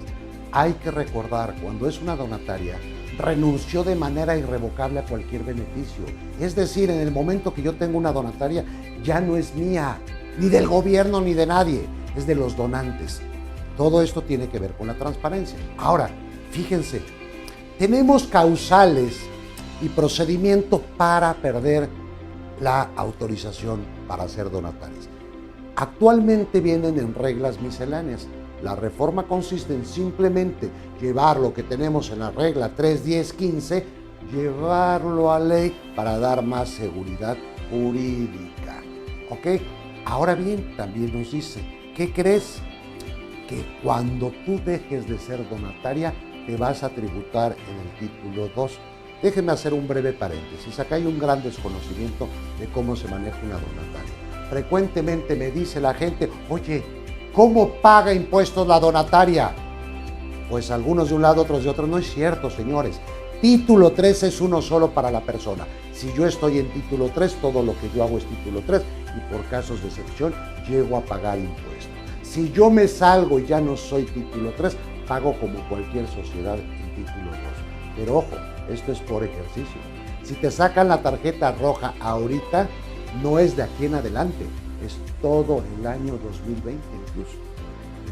[SPEAKER 3] Hay que recordar, cuando es una donataria, renunció de manera irrevocable a cualquier beneficio. Es decir, en el momento que yo tengo una donataria, ya no es mía, ni del gobierno, ni de nadie, es de los donantes. Todo esto tiene que ver con la transparencia. Ahora, fíjense, tenemos causales y procedimientos para perder la autorización para ser donatarios. Actualmente vienen en reglas misceláneas. La reforma consiste en simplemente llevar lo que tenemos en la regla 3, 10, 15, llevarlo a ley para dar más seguridad jurídica. ¿Ok? Ahora bien, también nos dice, ¿qué crees? Que cuando tú dejes de ser donataria, te vas a tributar en el título 2. Déjenme hacer un breve paréntesis. Acá hay un gran desconocimiento de cómo se maneja una donataria. Frecuentemente me dice la gente, oye, ¿cómo paga impuestos la donataria? Pues algunos de un lado, otros de otro. No es cierto, señores. Título 3 es uno solo para la persona. Si yo estoy en título 3, todo lo que yo hago es título 3 y por casos de excepción llego a pagar impuestos. Si yo me salgo y ya no soy título 3, pago como cualquier sociedad en título 2. Pero ojo, esto es por ejercicio. Si te sacan la tarjeta roja ahorita, no es de aquí en adelante, es todo el año 2020 incluso.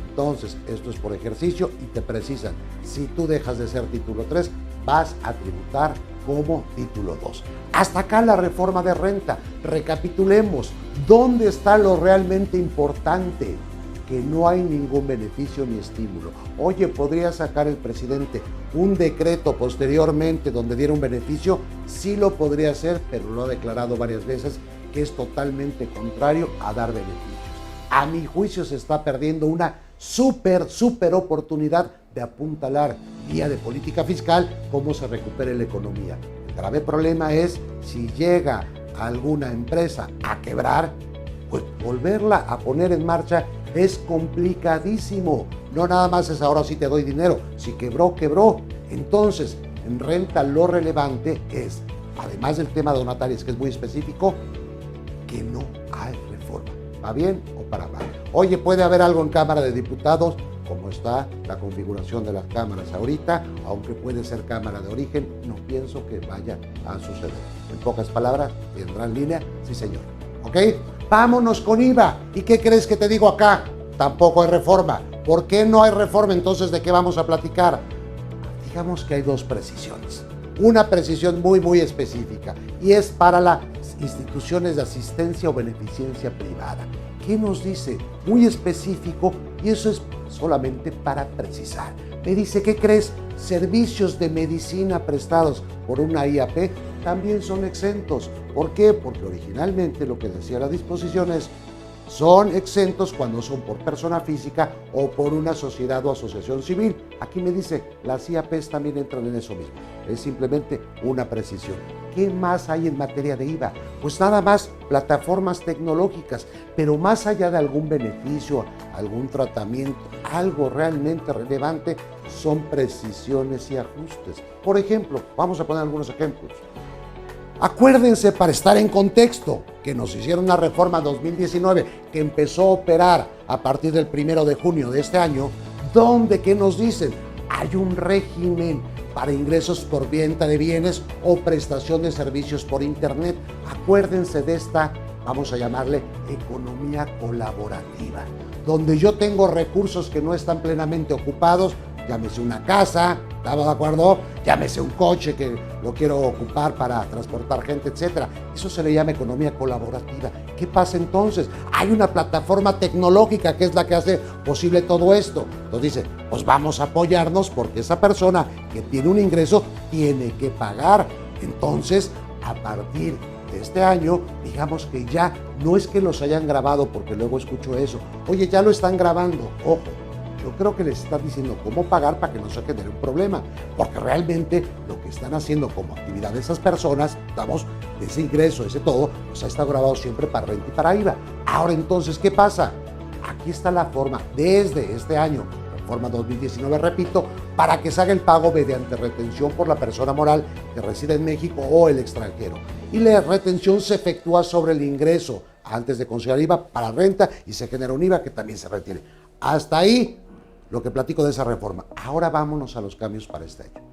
[SPEAKER 3] Entonces, esto es por ejercicio y te precisan, si tú dejas de ser título 3, vas a tributar como título 2. Hasta acá la reforma de renta. Recapitulemos, ¿dónde está lo realmente importante? Que no hay ningún beneficio ni estímulo. Oye, ¿podría sacar el presidente un decreto posteriormente donde diera un beneficio? Sí lo podría hacer, pero lo ha declarado varias veces que es totalmente contrario a dar beneficios. A mi juicio se está perdiendo una súper oportunidad de apuntalar vía de política fiscal cómo se recupere la economía. El grave problema es si llega alguna empresa a quebrar, pues volverla a poner en marcha es complicadísimo. No nada más es ahora sí te doy dinero. Si quebró, quebró. Entonces, en renta lo relevante es, además del tema donatarios que es muy específico, que no hay reforma. ¿Va bien o para mal? Oye, puede haber algo en Cámara de Diputados, como está la configuración de las cámaras ahorita, aunque puede ser cámara de origen, no pienso que vaya a suceder. En pocas palabras, ¿vendrá en línea? Sí, señor. ¿Ok? Vámonos con IVA. ¿Y qué crees que te digo acá? Tampoco hay reforma. ¿Por qué no hay reforma? Entonces, ¿de qué vamos a platicar? Digamos que hay dos precisiones. Una precisión muy específica y es para las instituciones de asistencia o beneficencia privada. ¿Qué nos dice? Muy específico Y eso es solamente para precisar. Me dice, ¿qué crees? Servicios de medicina prestados por una IAP también son exentos. ¿Por qué? Porque originalmente lo que decía la disposición es, son exentos cuando son por persona física o por una sociedad o asociación civil. Aquí me dice, las IAPs también entran en eso mismo. Es simplemente una precisión. ¿Qué más hay en materia de IVA? Pues nada más plataformas tecnológicas, pero más allá de algún beneficio, algún tratamiento, algo realmente relevante, son precisiones y ajustes. Por ejemplo, vamos a poner algunos ejemplos. Acuérdense, para estar en contexto, que nos hicieron una reforma 2019 que empezó a operar a partir del 1 de junio de este año, donde, ¿qué nos dicen? Hay un régimen para ingresos por venta de bienes o prestación de servicios por internet. Acuérdense de esta, vamos a llamarle economía colaborativa, donde yo tengo recursos que no están plenamente ocupados, llámese una casa, ¿estamos de acuerdo? Llámese un coche que lo quiero ocupar para transportar gente, etc. Eso se le llama economía colaborativa. ¿Qué pasa entonces? Hay una plataforma tecnológica que es la que hace posible todo esto. Entonces dice, pues vamos a apoyarnos porque esa persona que tiene un ingreso tiene que pagar. Entonces, a partir de este año, digamos que ya no es que los hayan grabado, porque luego escucho eso. Oye, ya lo están grabando. Ojo. Yo creo que les están diciendo cómo pagar para que no se genere un problema, porque realmente lo que están haciendo como actividad de esas personas, damos ese ingreso, ese todo, pues ha estado grabado siempre para renta y para IVA. Ahora entonces, ¿qué pasa? Aquí está la forma, desde este año, reforma 2019, repito, para que se haga el pago mediante retención por la persona moral que reside en México o el extranjero. Y la retención se efectúa sobre el ingreso antes de considerar IVA para renta y se genera un IVA que también se retiene. Hasta ahí lo que platico de esa reforma. Ahora vámonos a los cambios para este año.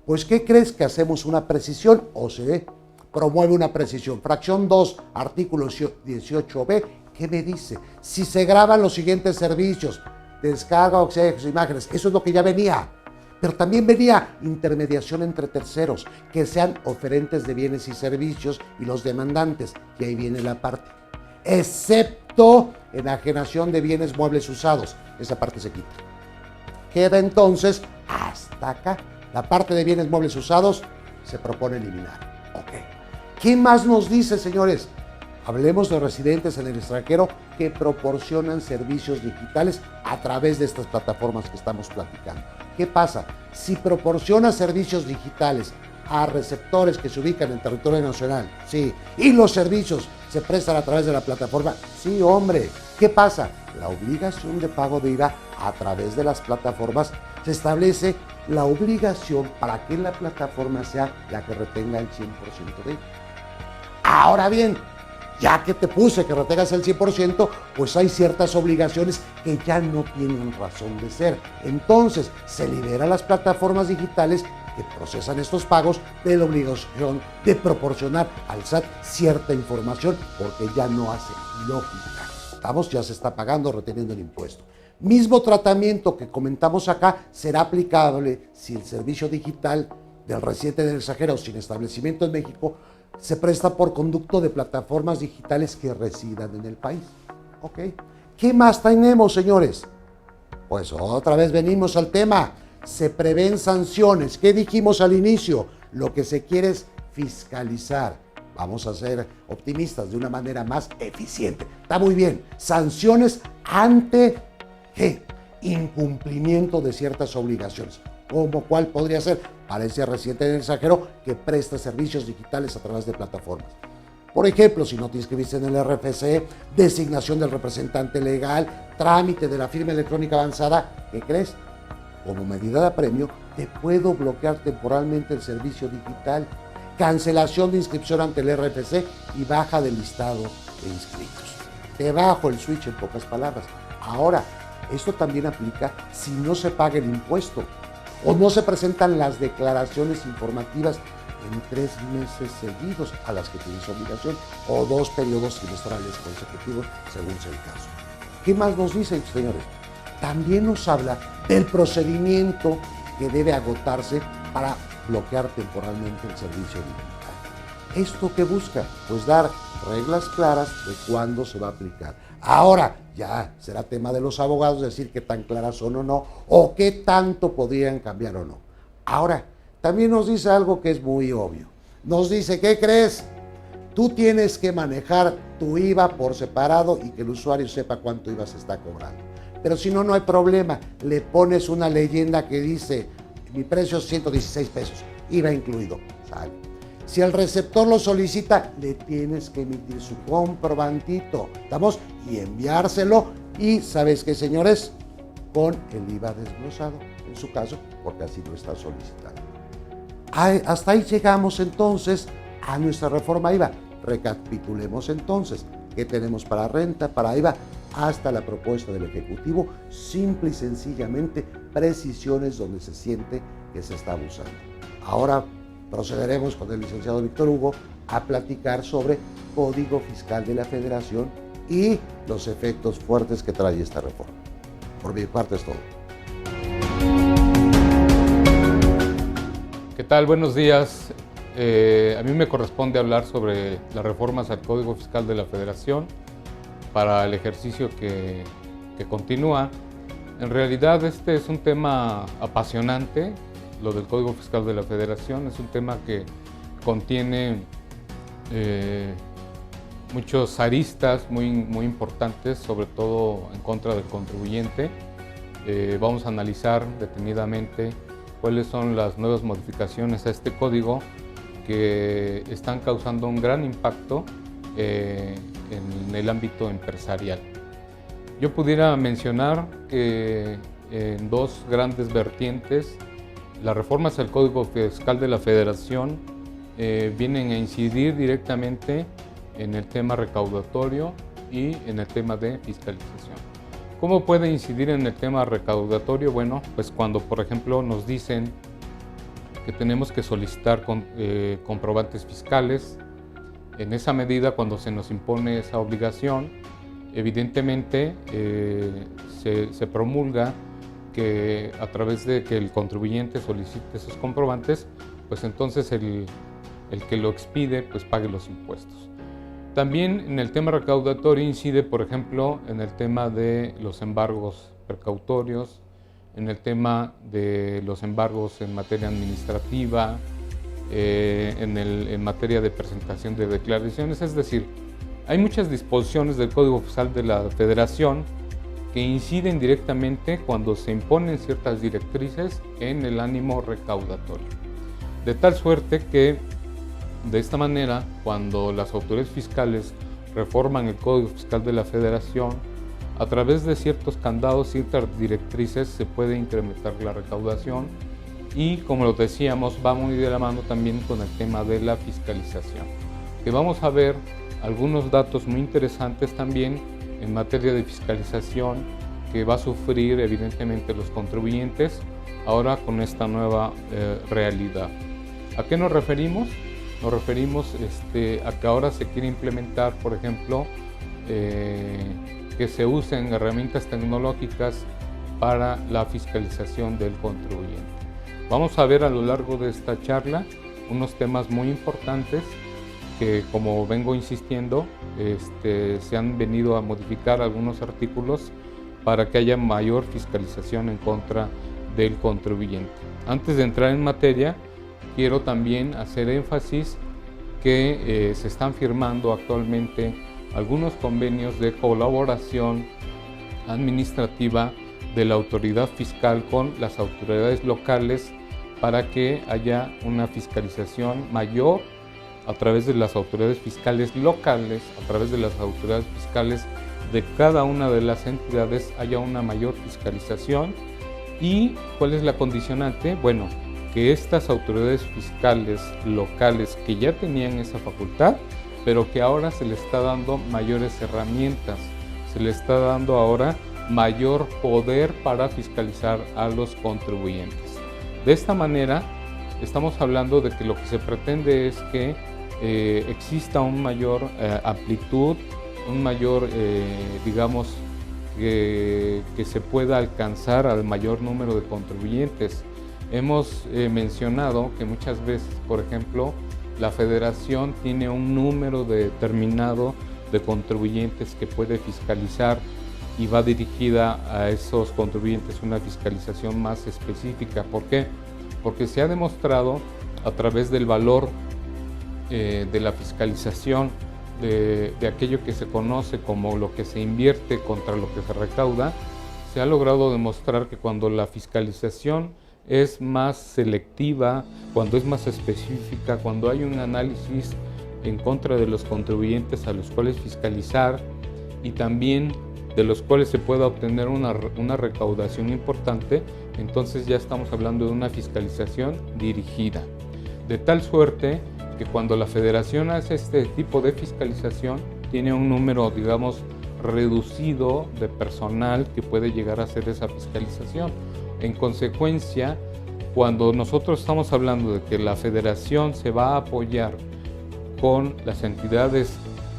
[SPEAKER 3] Pues, ¿qué crees? Que hacemos una precisión o se promueve una precisión. Fracción 2, artículo 18b, ¿qué me dice? Si se graban los siguientes servicios, descarga, obsequios, imágenes, eso es lo que ya venía. Pero también venía intermediación entre terceros, que sean oferentes de bienes y servicios y los demandantes, y ahí viene la parte. Excepto enajenación de bienes muebles usados, esa parte se quita. Queda entonces hasta acá. La parte de bienes muebles usados se propone eliminar. Ok. ¿Qué más nos dice, señores? Hablemos de residentes en el extranjero que proporcionan servicios digitales a través de estas plataformas que estamos platicando. ¿Qué pasa? Si proporciona servicios digitales a receptores que se ubican en territorio nacional, sí, y los servicios se prestan a través de la plataforma, sí, hombre. ¿Qué pasa? La obligación de pago de IVA a través de las plataformas, se establece la obligación para que la plataforma sea la que retenga el 100% de IVA. Ahora bien, ya que te puse que retengas el 100%, pues hay ciertas obligaciones que ya no tienen razón de ser. Entonces, se libera a las plataformas digitales que procesan estos pagos de la obligación de proporcionar al SAT cierta información, porque ya no hace lógica. Estamos, ya se está pagando, reteniendo el impuesto. Mismo tratamiento que comentamos acá será aplicable si el servicio digital del residente del extranjero sin establecimiento en México se presta por conducto de plataformas digitales que residan en el país. ¿Ok? ¿Qué más tenemos, señores? Pues otra vez venimos al tema. Se prevén sanciones. ¿Qué dijimos al inicio? Lo que se quiere es fiscalizar. Vamos a ser optimistas de una manera más eficiente. Está muy bien. Sanciones ante ¿qué? Incumplimiento de ciertas obligaciones. ¿Cómo cuál podría ser? Para ese residente del extranjero que presta servicios digitales a través de plataformas. Por ejemplo, si no te inscribiste en el RFC, designación del representante legal, trámite de la firma electrónica avanzada, ¿qué crees? Como medida de apremio, te puedo bloquear temporalmente el servicio digital, cancelación de inscripción ante el RFC y baja del listado de inscritos. Te bajo el switch en pocas palabras. Ahora, esto también aplica si no se paga el impuesto o no se presentan las declaraciones informativas en 3 meses seguidos a las que tienes obligación o 2 periodos trimestrales consecutivos, según sea el caso. ¿Qué más nos dicen, señores? También nos habla del procedimiento que debe agotarse para bloquear temporalmente el servicio digital. ¿Esto qué busca? Pues dar reglas claras de cuándo se va a aplicar. Ahora, ya será tema de los abogados decir qué tan claras son o no, o qué tanto podrían cambiar o no. Ahora, también nos dice algo que es muy obvio. Nos dice, ¿qué crees? Tú tienes que manejar tu IVA por separado y que el usuario sepa cuánto IVA se está cobrando. Pero si no, no hay problema. Le pones una leyenda que dice, mi precio es 116 pesos, IVA incluido. Sale. Si el receptor lo solicita, le tienes que emitir su comprobantito, ¿estamos? Y enviárselo. Y ¿sabes qué, señores? Con el IVA desglosado, en su caso, porque así lo está solicitando. Hasta ahí llegamos entonces a nuestra reforma IVA. Recapitulemos entonces qué tenemos para renta, para IVA, hasta la propuesta del Ejecutivo, simple y sencillamente precisiones donde se siente que se está abusando. Ahora procederemos con el licenciado Víctor Hugo a platicar sobre Código Fiscal de la Federación y los efectos fuertes que trae esta reforma. Por mi parte es todo.
[SPEAKER 4] ¿Qué tal? Buenos días. A mí me corresponde hablar sobre las reformas al Código Fiscal de la Federación para el ejercicio que continúa. En realidad este es un tema apasionante, lo del Código Fiscal de la Federación. Es un tema que contiene muchos aristas muy importantes, sobre todo en contra del contribuyente. Vamos a analizar detenidamente cuáles son las nuevas modificaciones a este código que están causando un gran impacto en el ámbito empresarial. Yo pudiera mencionar que en dos grandes vertientes, las reformas al Código Fiscal de la Federación vienen a incidir directamente en el tema recaudatorio y en el tema de fiscalización. ¿Cómo puede incidir en el tema recaudatorio? Bueno, pues cuando, por ejemplo, nos dicen que tenemos que solicitar comprobantes fiscales. En esa medida, cuando se nos impone esa obligación, evidentemente se promulga que a través de que el contribuyente solicite esos comprobantes, pues entonces el que lo expide pues pague los impuestos. También en el tema recaudatorio incide, por ejemplo, en el tema de los embargos precautorios, en el tema de los embargos en materia administrativa, en materia de presentación de declaraciones. Es decir, hay muchas disposiciones del Código Fiscal de la Federación que inciden directamente cuando se imponen ciertas directrices en el ánimo recaudatorio. De tal suerte que, de esta manera, cuando las autoridades fiscales reforman el Código Fiscal de la Federación, a través de ciertos candados, ciertas directrices, se puede incrementar la recaudación y, como lo decíamos, va muy de la mano también con el tema de la fiscalización. Que vamos a ver algunos datos muy interesantes también en materia de fiscalización que va a sufrir evidentemente los contribuyentes ahora con esta nueva realidad. ¿A qué nos referimos? Nos referimos a que ahora se quiere implementar, por ejemplo, que se usen herramientas tecnológicas para la fiscalización del contribuyente. Vamos a ver a lo largo de esta charla unos temas muy importantes que, como vengo insistiendo, se han venido a modificar algunos artículos para que haya mayor fiscalización en contra del contribuyente. Antes de entrar en materia, quiero también hacer énfasis que se están firmando actualmente algunos convenios de colaboración administrativa de la autoridad fiscal con las autoridades locales para que haya una fiscalización mayor a través de las autoridades fiscales locales, a través de las autoridades fiscales de cada una de las entidades haya una mayor fiscalización. ¿Y cuál es la condicionante? Bueno, que estas autoridades fiscales locales que ya tenían esa facultad, pero que ahora se le está dando mayores herramientas, se le está dando ahora mayor poder para fiscalizar a los contribuyentes. De esta manera, estamos hablando de que lo que se pretende es que exista una mayor amplitud, un mayor, digamos, que se pueda alcanzar al mayor número de contribuyentes. Hemos mencionado que muchas veces, por ejemplo, la Federación tiene un número determinado de contribuyentes que puede fiscalizar y va dirigida a esos contribuyentes una fiscalización más específica. ¿Por qué? Porque se ha demostrado a través del valor de la fiscalización de aquello que se conoce como lo que se invierte contra lo que se recauda, se ha logrado demostrar que cuando la fiscalización es más selectiva, cuando es más específica, cuando hay un análisis en contra de los contribuyentes a los cuales fiscalizar y también de los cuales se pueda obtener una recaudación importante, entonces ya estamos hablando de una fiscalización dirigida. De tal suerte que cuando la Federación hace este tipo de fiscalización, tiene un número, digamos, reducido de personal que puede llegar a hacer esa fiscalización. En consecuencia, cuando nosotros estamos hablando de que la Federación se va a apoyar con las entidades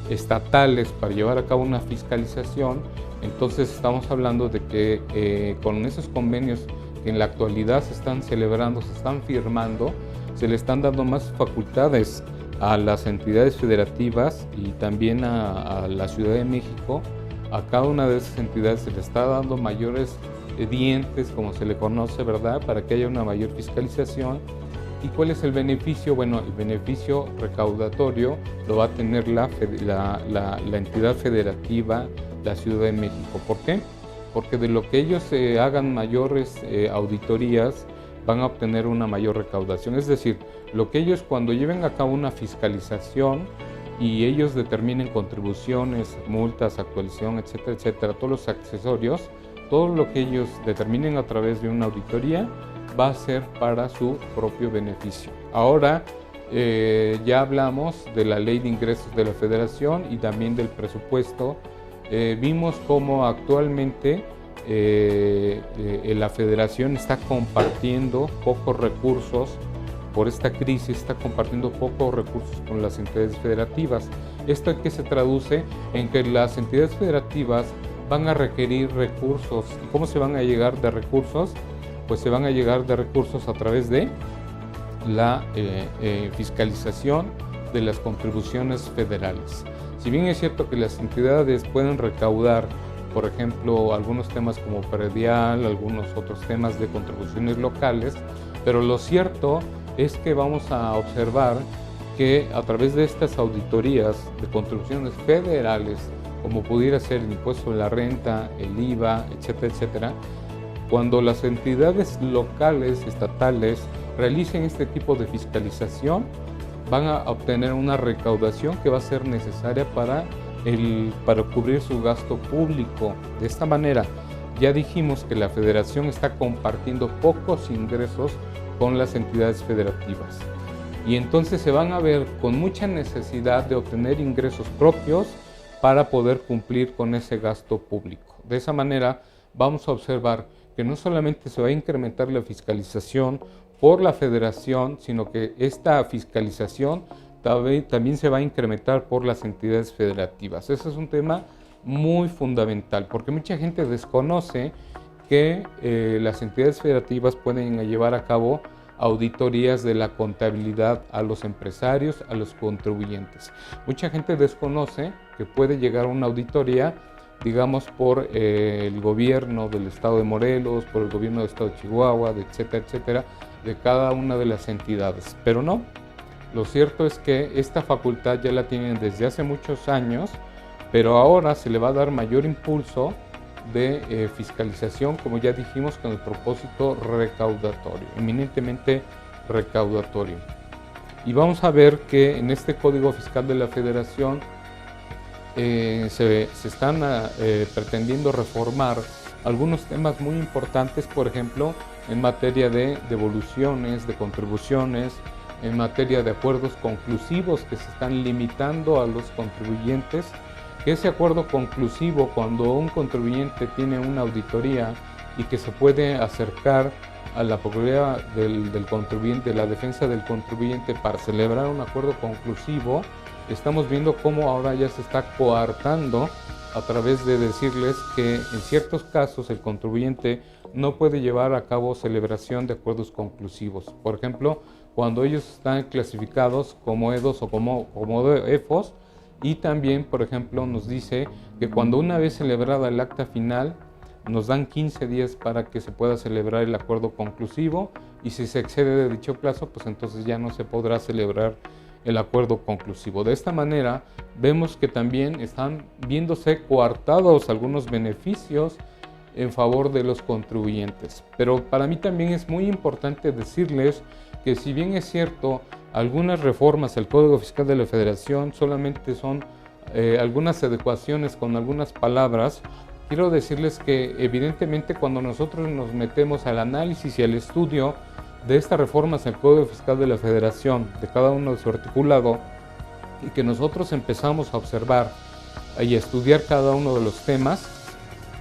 [SPEAKER 4] estatales para llevar a cabo una fiscalización, entonces estamos hablando de que con esos convenios que en la actualidad se están celebrando, se están firmando, se le están dando más facultades a las entidades federativas y también a la Ciudad de México. A cada una de esas entidades se le está dando mayores dientes, como se le conoce, ¿verdad?, para que haya una mayor fiscalización. ¿Y cuál es el beneficio? Bueno, el beneficio recaudatorio lo va a tener la entidad federativa, la Ciudad de México. ¿Por qué? Porque de lo que ellos hagan mayores auditorías, van a obtener una mayor recaudación. Es decir, lo que ellos cuando lleven a cabo una fiscalización y ellos determinen contribuciones, multas, actualización, etcétera, etcétera, todos los accesorios, todo lo que ellos determinen a través de una auditoría va a ser para su propio beneficio. Ahora ya hablamos de la Ley de Ingresos de la Federación y también del presupuesto. Vimos cómo actualmente la Federación está compartiendo pocos recursos por esta crisis, está compartiendo pocos recursos con las entidades federativas. ¿Esto qué se traduce? En que las entidades federativas van a requerir recursos. ¿Y cómo se van a llegar de recursos? Pues se van a llegar de recursos a través de la fiscalización de las contribuciones federales. Si bien es cierto que las entidades pueden recaudar, por ejemplo, algunos temas como predial, algunos otros temas de contribuciones locales, pero lo cierto es que vamos a observar que a través de estas auditorías de contribuciones federales, como pudiera ser el impuesto de la renta, el IVA, etcétera, etcétera, cuando las entidades locales, estatales, realicen este tipo de fiscalización, van a obtener una recaudación que va a ser necesaria para cubrir su gasto público. De esta manera, ya dijimos que la Federación está compartiendo pocos ingresos con las entidades federativas. Y entonces se van a ver con mucha necesidad de obtener ingresos propios para poder cumplir con ese gasto público. De esa manera, vamos a observar que no solamente se va a incrementar la fiscalización por la Federación, sino que esta fiscalización también se va a incrementar por las entidades federativas. Ese es un tema muy fundamental, porque mucha gente desconoce que las entidades federativas pueden llevar a cabo auditorías de la contabilidad a los empresarios, a los contribuyentes. Mucha gente desconoce que puede llegar a una auditoría, digamos, por el gobierno del estado de Morelos, por el gobierno del estado de Chihuahua, etcétera, etcétera, de cada una de las entidades. Pero no, lo cierto es que esta facultad ya la tienen desde hace muchos años, pero ahora se le va a dar mayor impulso de fiscalización, como ya dijimos, con el propósito recaudatorio, eminentemente recaudatorio. Y vamos a ver que en este Código Fiscal de la Federación se están pretendiendo reformar algunos temas muy importantes, por ejemplo, en materia de devoluciones, de contribuciones, en materia de acuerdos conclusivos que se están limitando a los contribuyentes. Que ese acuerdo conclusivo, cuando un contribuyente tiene una auditoría y que se puede acercar a la Procuraduría del contribuyente, de la defensa del contribuyente para celebrar un acuerdo conclusivo, estamos viendo cómo ahora ya se está coartando a través de decirles que en ciertos casos el contribuyente no puede llevar a cabo celebración de acuerdos conclusivos. Por ejemplo, cuando ellos están clasificados como EDOS o como EFOS, y también, por ejemplo, nos dice que cuando una vez celebrada el acta final, nos dan 15 días para que se pueda celebrar el acuerdo conclusivo, y si se excede de dicho plazo, pues entonces ya no se podrá celebrar el acuerdo conclusivo. De esta manera, vemos que también están viéndose coartados algunos beneficios en favor de los contribuyentes. Pero para mí también es muy importante decirles que, si bien es cierto, algunas reformas al Código Fiscal de la Federación solamente son algunas adecuaciones con algunas palabras, quiero decirles que evidentemente cuando nosotros nos metemos al análisis y al estudio de estas reformas al Código Fiscal de la Federación, de cada uno de su articulado, y que nosotros empezamos a observar y a estudiar cada uno de los temas,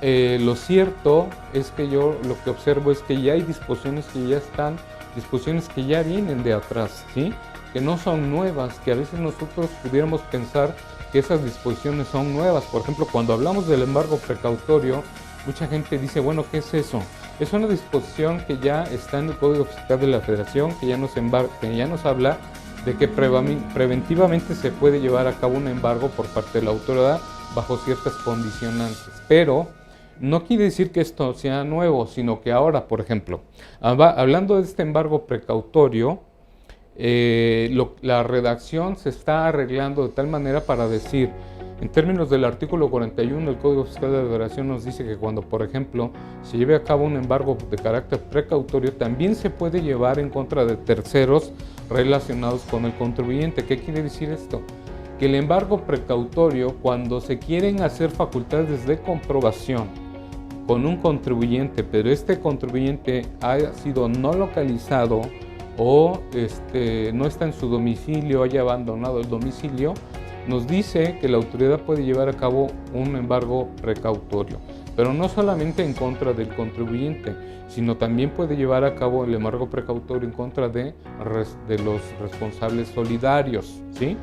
[SPEAKER 4] lo cierto es que yo lo que observo es que ya hay disposiciones que ya están, disposiciones que ya vienen de atrás, ¿sí? Que no son nuevas, que a veces nosotros pudiéramos pensar que esas disposiciones son nuevas. Por ejemplo, cuando hablamos del embargo precautorio, mucha gente dice, bueno, ¿qué es eso? Es una disposición que ya está en el Código Fiscal de la Federación, que ya nos habla de que preventivamente se puede llevar a cabo un embargo por parte de la autoridad bajo ciertas condicionantes. Pero no quiere decir que esto sea nuevo, sino que ahora, por ejemplo, hablando de este embargo precautorio, la redacción se está arreglando de tal manera para decir, en términos del artículo 41 del Código Fiscal de la Federación, nos dice que cuando, por ejemplo, se lleve a cabo un embargo de carácter precautorio, también se puede llevar en contra de terceros relacionados con el contribuyente. ¿Qué quiere decir esto? Que el embargo precautorio, cuando se quieren hacer facultades de comprobación con un contribuyente, pero este contribuyente ha sido no localizado o no está en su domicilio, haya abandonado el domicilio, nos dice que la autoridad puede llevar a cabo un embargo precautorio, pero no solamente en contra del contribuyente, sino también puede llevar a cabo el embargo precautorio en contra de los responsables solidarios, ¿sí?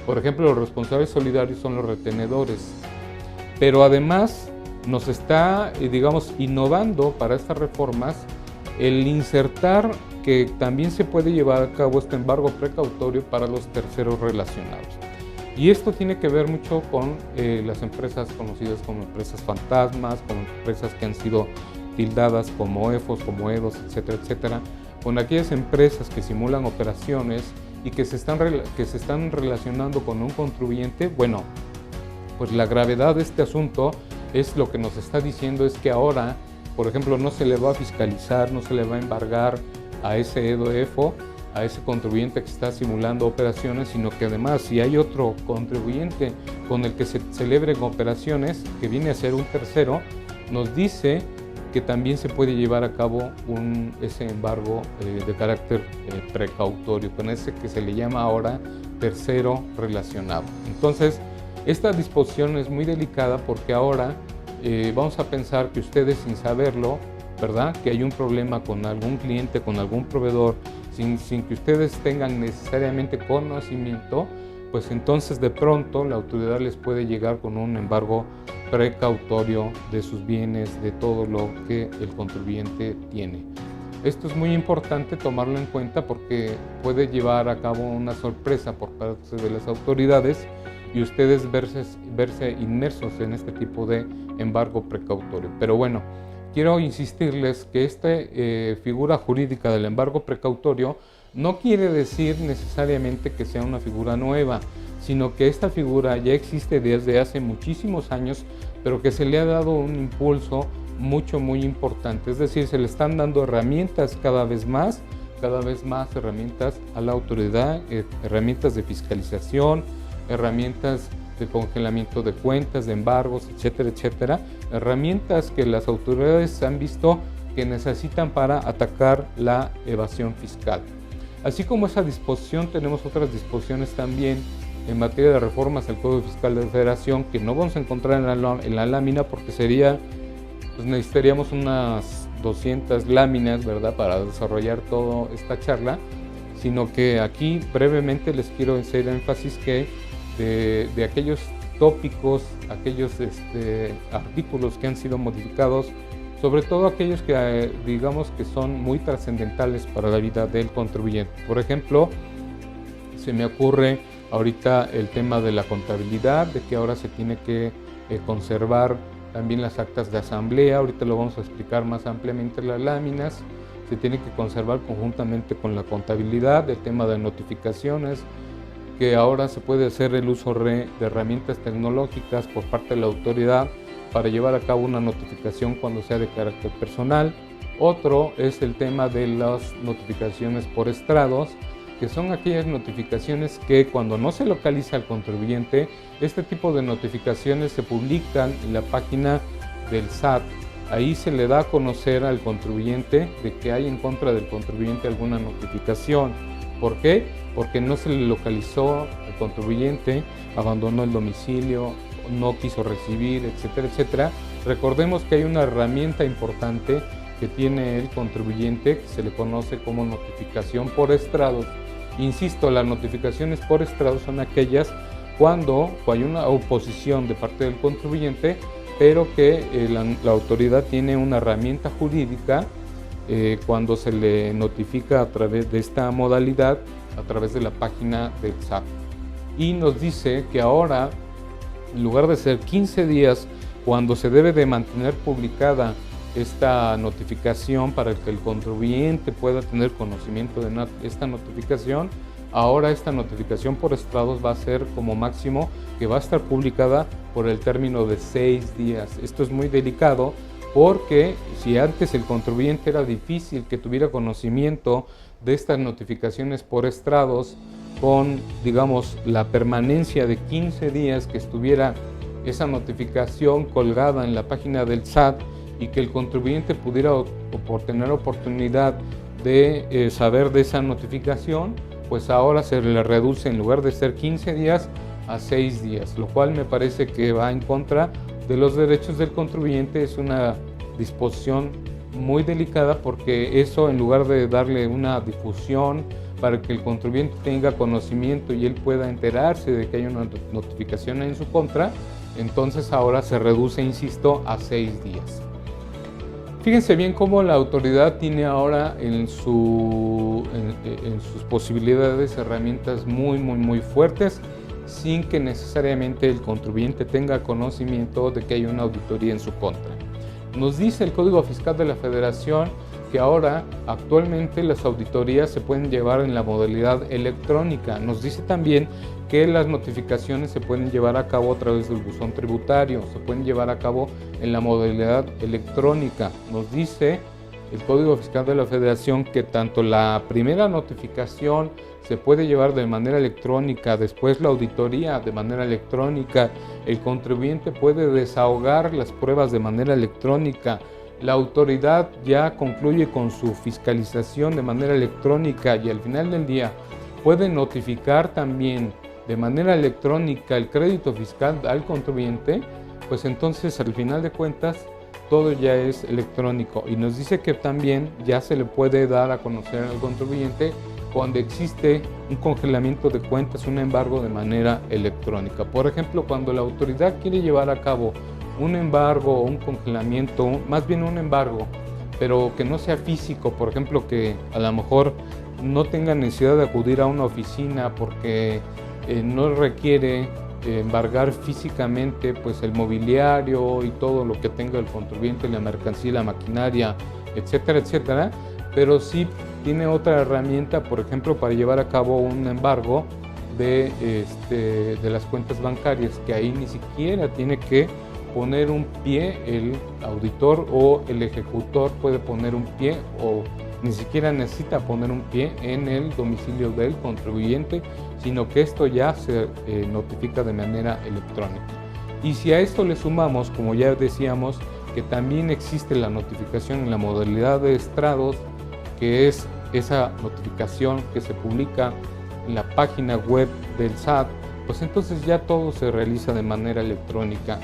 [SPEAKER 4] Por ejemplo, los responsables solidarios son los retenedores, pero además nos está, innovando para estas reformas el insertar que también se puede llevar a cabo este embargo precautorio para los terceros relacionados. Y esto tiene que ver mucho con las empresas conocidas como empresas fantasmas, como empresas que han sido tildadas como EFOS, como EDOS, etcétera, etcétera, con aquellas empresas que simulan operaciones y que se están relacionando con un contribuyente. Bueno, pues la gravedad de este asunto es lo que nos está diciendo es que ahora, por ejemplo, no se le va a fiscalizar, no se le va a embargar a ese EDO-EFO, a ese contribuyente que está simulando operaciones, sino que además, si hay otro contribuyente con el que se celebren operaciones, que viene a ser un tercero, nos dice que también se puede llevar a cabo ese embargo de carácter precautorio, con ese que se le llama ahora tercero relacionado. Entonces, esta disposición es muy delicada porque ahora vamos a pensar que ustedes, sin saberlo, ¿verdad?, que hay un problema con algún cliente, con algún proveedor, sin que ustedes tengan necesariamente conocimiento, pues entonces de pronto la autoridad les puede llegar con un embargo precautorio de sus bienes, de todo lo que el contribuyente tiene. Esto es muy importante tomarlo en cuenta porque puede llevar a cabo una sorpresa por parte de las autoridades y ustedes verse inmersos en este tipo de embargo precautorio. Pero bueno, quiero insistirles que esta figura jurídica del embargo precautorio no quiere decir necesariamente que sea una figura nueva, sino que esta figura ya existe desde hace muchísimos años, pero que se le ha dado un impulso muy importante. Es decir, se le están dando herramientas cada vez más herramientas a la autoridad, herramientas de fiscalización, herramientas de congelamiento de cuentas, de embargos, etcétera, etcétera, herramientas que las autoridades han visto que necesitan para atacar la evasión fiscal. Así como esa disposición, tenemos otras disposiciones también en materia de reformas al Código Fiscal de la Federación que no vamos a encontrar en la lámina porque pues necesitaríamos unas 200 láminas, ¿verdad?, para desarrollar toda esta charla, sino que aquí brevemente les quiero hacer énfasis que de aquellos tópicos, aquellos artículos que han sido modificados, sobre todo aquellos que digamos que son muy trascendentales para la vida del contribuyente. Por ejemplo, se me ocurre ahorita el tema de la contabilidad, de que ahora se tiene que conservar también las actas de asamblea, ahorita lo vamos a explicar más ampliamente las láminas, se tiene que conservar conjuntamente con la contabilidad, el tema de notificaciones, que ahora se puede hacer el uso de herramientas tecnológicas por parte de la autoridad para llevar a cabo una notificación cuando sea de carácter personal. Otro es el tema de las notificaciones por estrados, que son aquellas notificaciones que cuando no se localiza al contribuyente, este tipo de notificaciones se publican en la página del SAT. Ahí se le da a conocer al contribuyente de que hay en contra del contribuyente alguna notificación. ¿Por qué? Porque no se le localizó al contribuyente, abandonó el domicilio, no quiso recibir, etcétera, etcétera. Recordemos que hay una herramienta importante que tiene el contribuyente que se le conoce como notificación por estrados. Insisto, las notificaciones por estrados son aquellas cuando hay una oposición de parte del contribuyente, pero que la autoridad tiene una herramienta jurídica cuando se le notifica a través de esta modalidad, a través de la página del SAT. Y nos dice que ahora, en lugar de ser 15 días cuando se debe de mantener publicada esta notificación para que el contribuyente pueda tener conocimiento de esta notificación, ahora esta notificación por estrados va a ser como máximo que va a estar publicada por el término de 6 días. Esto es muy delicado porque si antes el contribuyente era difícil que tuviera conocimiento de estas notificaciones por estrados con, digamos, la permanencia de 15 días que estuviera esa notificación colgada en la página del SAT y que el contribuyente pudiera tener oportunidad de saber de esa notificación, pues ahora se le reduce en lugar de ser 15 días a 6 días, lo cual me parece que va en contra de los derechos del contribuyente. Es una disposición muy delicada porque eso, en lugar de darle una difusión para que el contribuyente tenga conocimiento y él pueda enterarse de que hay una notificación en su contra, entonces ahora se reduce, insisto, a 6 días. Fíjense bien cómo la autoridad tiene ahora en sus posibilidades herramientas muy fuertes, sin que necesariamente el contribuyente tenga conocimiento de que hay una auditoría en su contra. Nos dice el Código Fiscal de la Federación que ahora, actualmente, las auditorías se pueden llevar en la modalidad electrónica. Nos dice también que las notificaciones se pueden llevar a cabo a través del buzón tributario, se pueden llevar a cabo en la modalidad electrónica. Nos dice el Código Fiscal de la Federación que tanto la primera notificación se puede llevar de manera electrónica, después la auditoría de manera electrónica, el contribuyente puede desahogar las pruebas de manera electrónica, la autoridad ya concluye con su fiscalización de manera electrónica y al final del día puede notificar también de manera electrónica el crédito fiscal al contribuyente, pues entonces al final de cuentas todo ya es electrónico. Y nos dice que también ya se le puede dar a conocer al contribuyente cuando existe un congelamiento de cuentas, un embargo de manera electrónica. Por ejemplo, cuando la autoridad quiere llevar a cabo un embargo o un congelamiento, más bien un embargo, pero que no sea físico, por ejemplo, que a lo mejor no tenga necesidad de acudir a una oficina porque no requiere embargar físicamente pues el mobiliario y todo lo que tenga el contribuyente, la mercancía, la maquinaria, etcétera, etcétera, pero sí tiene otra herramienta, por ejemplo, para llevar a cabo un embargo de las cuentas bancarias, que ahí ni siquiera tiene que poner un pie el auditor o el ejecutor puede poner un pie o ni siquiera necesita poner un pie en el domicilio del contribuyente, sino que esto ya se notifica de manera electrónica. Y si a esto le sumamos, como ya decíamos, que también existe la notificación en la modalidad de estrados, que es esa notificación que se publica en la página web del SAT, pues entonces ya todo se realiza de manera electrónica.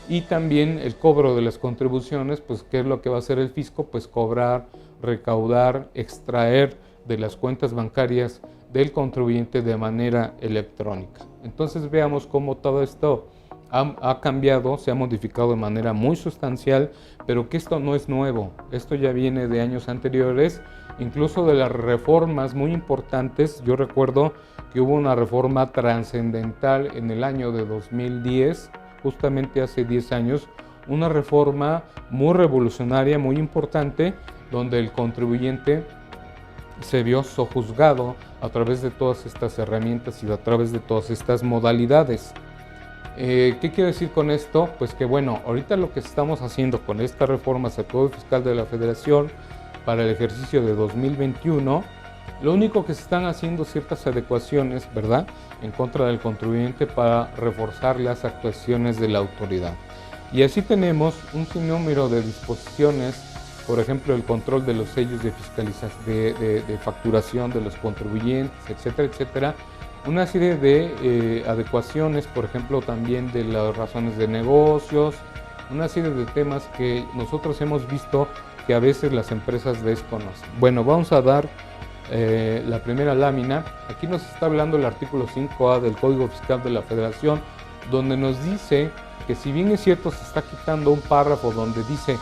[SPEAKER 4] Y también el cobro de las contribuciones, pues ¿qué es lo que va a hacer el fisco? Pues cobrar, recaudar, extraer de las cuentas bancarias del contribuyente de manera electrónica. Entonces veamos cómo todo esto ha cambiado, se ha modificado de manera muy sustancial, pero que esto no es nuevo, esto ya viene de años anteriores incluso de las reformas muy importantes. Yo recuerdo que hubo una reforma trascendental en el año de 2010, justamente hace 10 años, una reforma muy revolucionaria, muy importante, donde el contribuyente se vio sojuzgado a través de todas estas herramientas y a través de todas estas modalidades. ¿Qué quiero decir con esto? Pues que bueno, ahorita lo que estamos haciendo con esta reforma al Código Fiscal de la Federación para el ejercicio de 2021, lo único que se están haciendo ciertas adecuaciones, ¿verdad?, en contra del contribuyente para reforzar las actuaciones de la autoridad. Y así tenemos un sinnúmero de disposiciones, por ejemplo, el control de los sellos de fiscalización, de facturación de los contribuyentes, etcétera, etcétera. Una serie de adecuaciones, por ejemplo, también de las razones de negocios, una serie de temas que nosotros hemos visto que a veces las empresas desconocen. Bueno, vamos a dar la primera lámina. Aquí nos está hablando el artículo 5A del Código Fiscal de la Federación, donde nos dice que, si bien es cierto, se está quitando un párrafo donde dice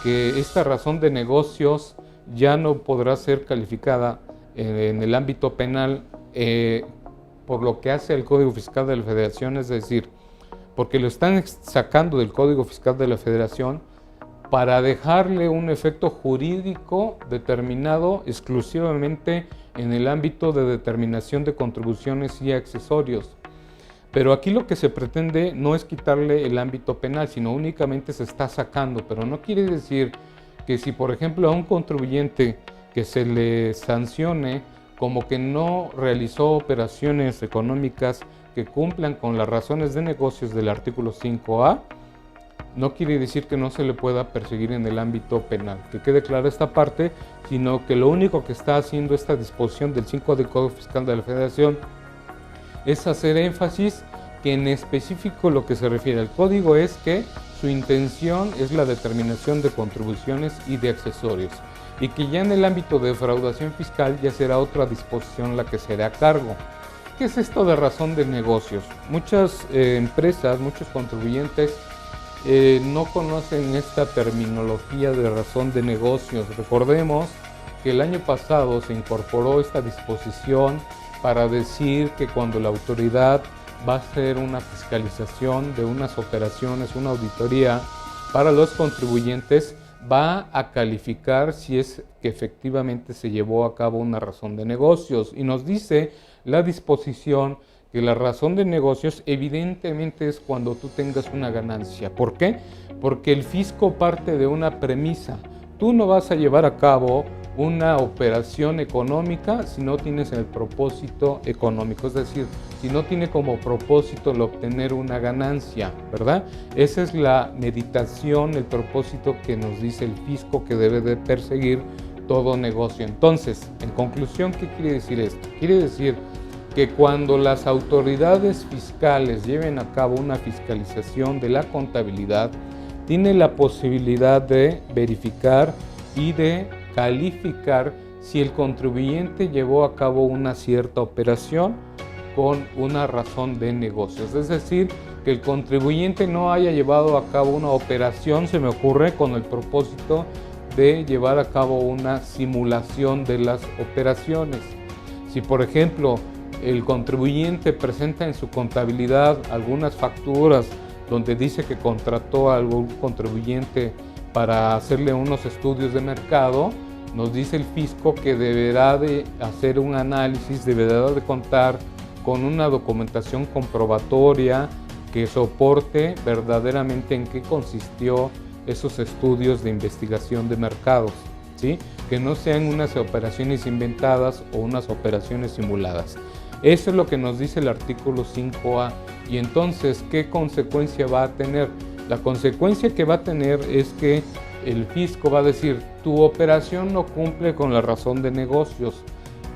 [SPEAKER 4] que esta razón de negocios ya no podrá ser calificada en el ámbito penal por lo que hace el Código Fiscal de la Federación, es decir, porque lo están sacando del Código Fiscal de la Federación para dejarle un efecto jurídico determinado exclusivamente en el ámbito de determinación de contribuciones y accesorios. Pero aquí lo que se pretende no es quitarle el ámbito penal, sino únicamente se está sacando, pero no quiere decir que si, por ejemplo, a un contribuyente que se le sancione como que no realizó operaciones económicas que cumplan con las razones de negocios del artículo 5A, no quiere decir que no se le pueda perseguir en el ámbito penal. Que quede clara esta parte, sino que lo único que está haciendo esta disposición del 5 del Código Fiscal de la Federación es hacer énfasis que en específico lo que se refiere al código es que su intención es la determinación de contribuciones y de accesorios, y que ya en el ámbito de defraudación fiscal ya será otra disposición la que será a cargo. ¿Qué es esto de razón de negocios? Muchas empresas, muchos contribuyentes no conocen esta terminología de razón de negocios. Recordemos que el año pasado se incorporó esta disposición para decir que cuando la autoridad va a hacer una fiscalización de unas operaciones, una auditoría para los contribuyentes, va a calificar si es que efectivamente se llevó a cabo una razón de negocios. Y nos dice la disposición que la razón de negocios evidentemente es cuando tú tengas una ganancia. ¿Por qué? Porque el fisco parte de una premisa. Tú no vas a llevar a cabo una operación económica si no tienes el propósito económico, es decir, si no tiene como propósito el obtener una ganancia, ¿verdad? Esa es la meditación, el propósito que nos dice el fisco que debe de perseguir todo negocio. Entonces, en conclusión, ¿qué quiere decir esto? Quiere decir que cuando las autoridades fiscales lleven a cabo una fiscalización de la contabilidad, tiene la posibilidad de verificar y de calificar si el contribuyente llevó a cabo una cierta operación con una razón de negocios. Es decir, que el contribuyente no haya llevado a cabo una operación, se me ocurre, con el propósito de llevar a cabo una simulación de las operaciones. Si, por ejemplo, el contribuyente presenta en su contabilidad algunas facturas donde dice que contrató a algún contribuyente para hacerle unos estudios de mercado, nos dice el fisco que deberá de hacer un análisis, deberá de contar con una documentación comprobatoria que soporte verdaderamente en qué consistió esos estudios de investigación de mercados, ¿sí? Que no sean unas operaciones inventadas o unas operaciones simuladas. Eso es lo que nos dice el artículo 5A. Y entonces, ¿qué consecuencia va a tener? La consecuencia que va a tener es que el fisco va a decir, tu operación no cumple con la razón de negocios.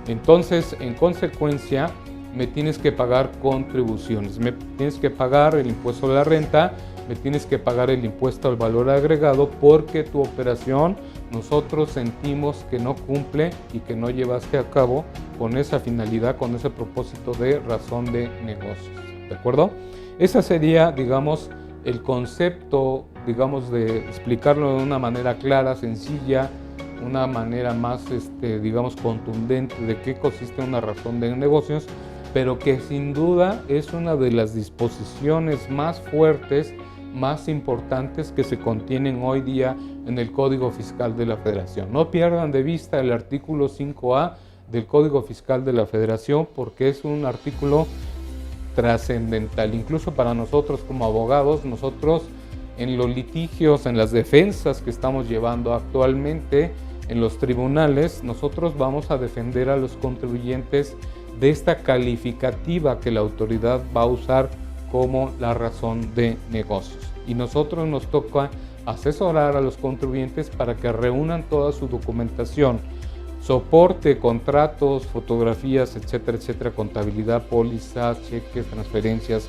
[SPEAKER 4] Entonces, en consecuencia, me tienes que pagar contribuciones. Me tienes que pagar el impuesto de la renta, me tienes que pagar el impuesto al valor agregado porque tu operación nosotros sentimos que no cumple y que no llevaste a cabo con esa finalidad, con ese propósito de razón de negocios. ¿De acuerdo? Ese sería, digamos, el concepto, digamos, de explicarlo de una manera clara, sencilla, una manera más, digamos, contundente de qué consiste una razón de negocios, pero que sin duda es una de las disposiciones más fuertes, más importantes que se contienen hoy día en el Código Fiscal de la Federación. No pierdan de vista el artículo 5A del Código Fiscal de la Federación, porque es un artículo trascendental, incluso para nosotros como abogados. Nosotros en los litigios, en las defensas que estamos llevando actualmente en los tribunales, nosotros vamos a defender a los contribuyentes de esta calificativa que la autoridad va a usar como la razón de negocios. Y nosotros nos toca asesorar a los contribuyentes para que reúnan toda su documentación, soporte, contratos, fotografías, etcétera, etcétera, contabilidad, pólizas, cheques, transferencias,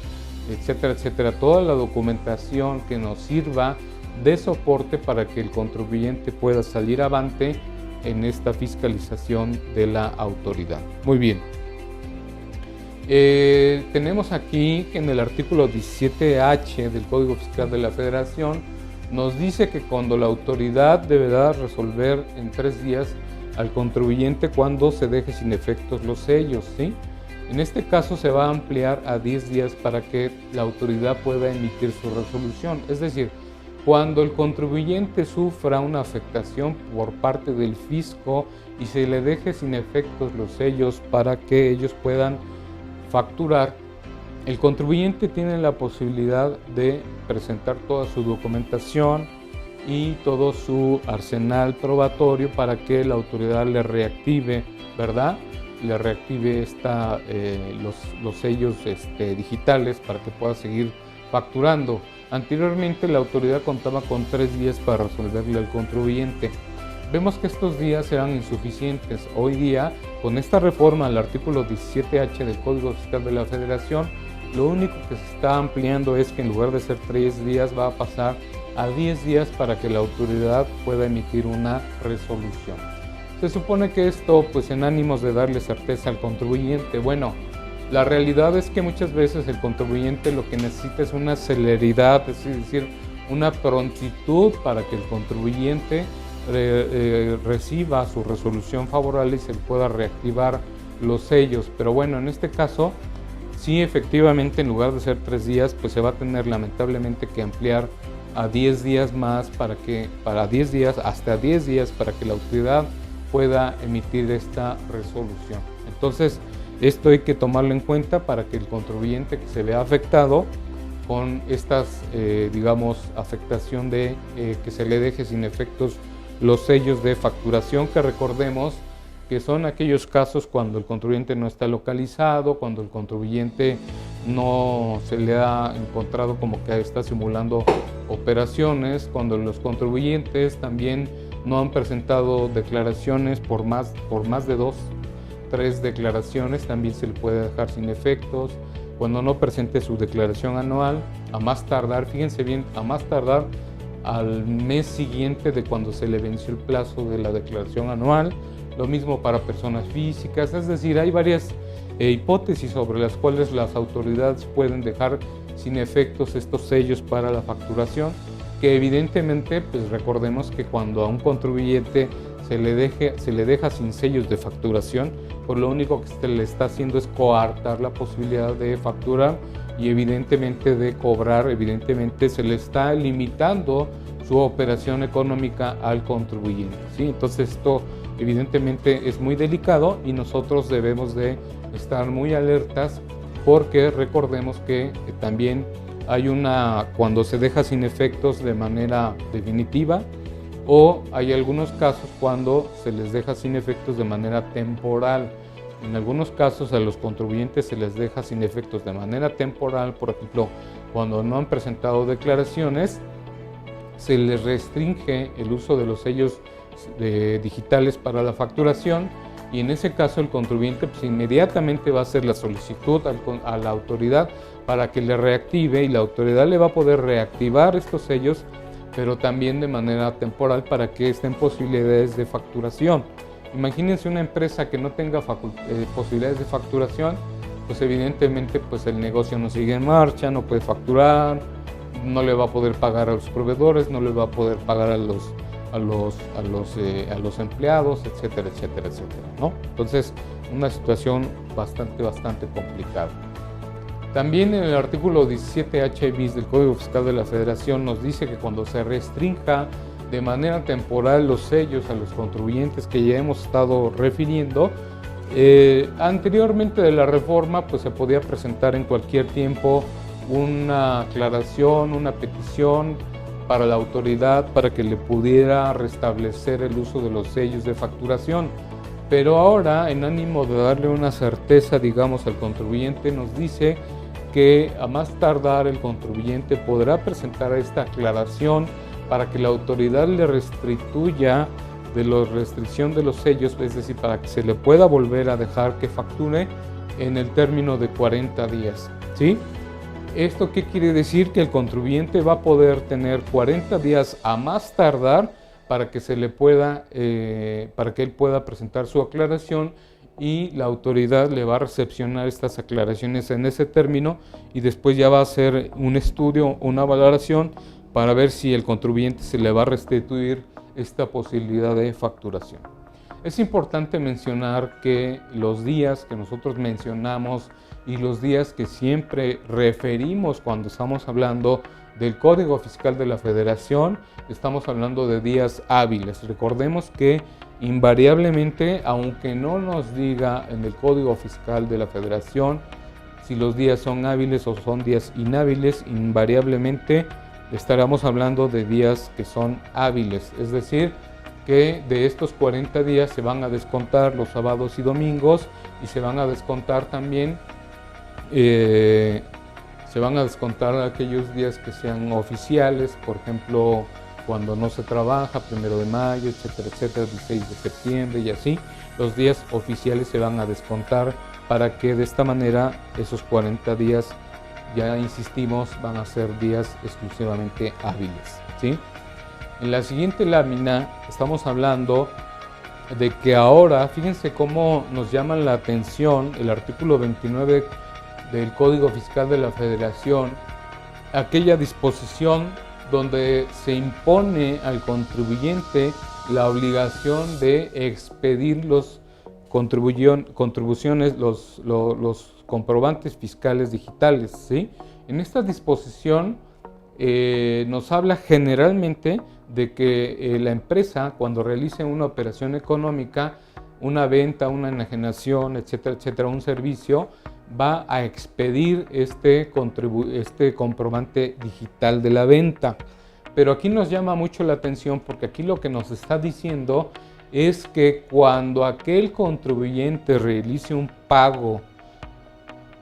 [SPEAKER 4] etcétera, etcétera, toda la documentación que nos sirva de soporte para que el contribuyente pueda salir avante en esta fiscalización de la autoridad. Muy bien. Tenemos aquí que en el artículo 17H del Código Fiscal de la Federación nos dice que cuando la autoridad deberá resolver en 3 días al contribuyente cuando se deje sin efectos los sellos, ¿sí? En este caso se va a ampliar a 10 días para que la autoridad pueda emitir su resolución. Es decir, cuando el contribuyente sufra una afectación por parte del fisco y se le deje sin efectos los sellos para que ellos puedan facturar, el contribuyente tiene la posibilidad de presentar toda su documentación y todo su arsenal probatorio para que la autoridad le reactive, ¿verdad? Le reactive los sellos digitales para que pueda seguir facturando. Anteriormente la autoridad contaba con 3 días para resolverle al contribuyente. Vemos que estos días eran insuficientes. Hoy día, con esta reforma al artículo 17H del Código Fiscal de la Federación, lo único que se está ampliando es que en lugar de ser 3 días va a pasar a 10 días para que la autoridad pueda emitir una resolución. Se supone que esto, pues en ánimos de darle certeza al contribuyente. Bueno, la realidad es que muchas veces el contribuyente lo que necesita es una celeridad, es decir, una prontitud para que el contribuyente reciba su resolución favorable y se pueda reactivar los sellos. Pero bueno, en este caso, sí, efectivamente, en lugar de ser 3 días, pues se va a tener lamentablemente que ampliar a 10 días más hasta 10 días para que la autoridad pueda emitir esta resolución. Entonces, esto hay que tomarlo en cuenta para que el contribuyente que se vea afectado con estas, afectación de que se le deje sin efectos los sellos de facturación, que recordemos que son aquellos casos cuando el contribuyente no está localizado, cuando el contribuyente no se le ha encontrado como que está simulando operaciones, cuando los contribuyentes también no han presentado declaraciones por más de 2, 3 declaraciones, también se le puede dejar sin efectos. Cuando no presente su declaración anual, a más tardar, fíjense bien, a más tardar al mes siguiente de cuando se le venció el plazo de la declaración anual. Lo mismo para personas físicas, es decir, hay varias hipótesis sobre las cuales las autoridades pueden dejar sin efectos estos sellos para la facturación, que evidentemente, pues recordemos que cuando a un contribuyente se le deja sin sellos de facturación, pues lo único que se le está haciendo es coartar la posibilidad de facturar y evidentemente de cobrar, evidentemente se le está limitando su operación económica al contribuyente, ¿sí? Entonces esto evidentemente es muy delicado y nosotros debemos de estar muy alertas, porque recordemos que también hay cuando se deja sin efectos de manera definitiva, o hay algunos casos cuando se les deja sin efectos de manera temporal. En algunos casos a los contribuyentes se les deja sin efectos de manera temporal, por ejemplo, cuando no han presentado declaraciones, se les restringe el uso de los sellos digitales para la facturación, y en ese caso el contribuyente pues inmediatamente va a hacer la solicitud a la autoridad para que le reactive, y la autoridad le va a poder reactivar estos sellos, pero también de manera temporal para que estén posibilidades de facturación. Imagínense una empresa que no tenga posibilidades de facturación, pues evidentemente pues el negocio no sigue en marcha, no puede facturar, no le va a poder pagar a los proveedores, no le va a poder pagar a a los empleados, etcétera, etcétera, etcétera, ¿no? Entonces, una situación bastante complicada. También en el artículo 17H bis del Código Fiscal de la Federación nos dice que cuando se restrinja de manera temporal los sellos a los contribuyentes, que ya hemos estado refiriendo, anteriormente de la reforma pues se podía presentar en cualquier tiempo una aclaración, una petición para la autoridad para que le pudiera restablecer el uso de los sellos de facturación. Pero ahora, en ánimo de darle una certeza, digamos, al contribuyente, nos dice que a más tardar el contribuyente podrá presentar esta aclaración para que la autoridad le restituya de la restricción de los sellos, es decir, para que se le pueda volver a dejar que facture en el término de 40 días, ¿sí? ¿Esto qué quiere decir? Que el contribuyente va a poder tener 40 días a más tardar para que se le pueda, para que él pueda presentar su aclaración, y la autoridad le va a recepcionar estas aclaraciones en ese término, y después ya va a hacer un estudio, una valoración para ver si el contribuyente se le va a restituir esta posibilidad de facturación. Es importante mencionar que los días que nosotros mencionamos y los días que siempre referimos cuando estamos hablando del Código Fiscal de la Federación, estamos hablando de días hábiles. Recordemos que invariablemente, aunque no nos diga en el Código Fiscal de la Federación si los días son hábiles o son días inhábiles, invariablemente estaremos hablando de días que son hábiles, es decir, que de estos 40 días se van a descontar los sábados y domingos, y se van a descontar también aquellos días que sean oficiales, por ejemplo, cuando no se trabaja, 1 de mayo, etcétera, etcétera, 16 de septiembre y así. Los días oficiales se van a descontar para que de esta manera esos 40 días, ya insistimos, van a ser días exclusivamente hábiles, ¿sí? En la siguiente lámina estamos hablando de que ahora, fíjense cómo nos llama la atención el artículo 29 del Código Fiscal de la Federación, aquella disposición donde se impone al contribuyente la obligación de expedir los contribuciones, los comprobantes fiscales digitales, ¿sí? En esta disposición nos habla generalmente de que la empresa, cuando realice una operación económica, una venta, una enajenación, etcétera, etcétera, un servicio, va a expedir este comprobante digital de la venta. Pero aquí nos llama mucho la atención, porque aquí lo que nos está diciendo es que cuando aquel contribuyente realice un pago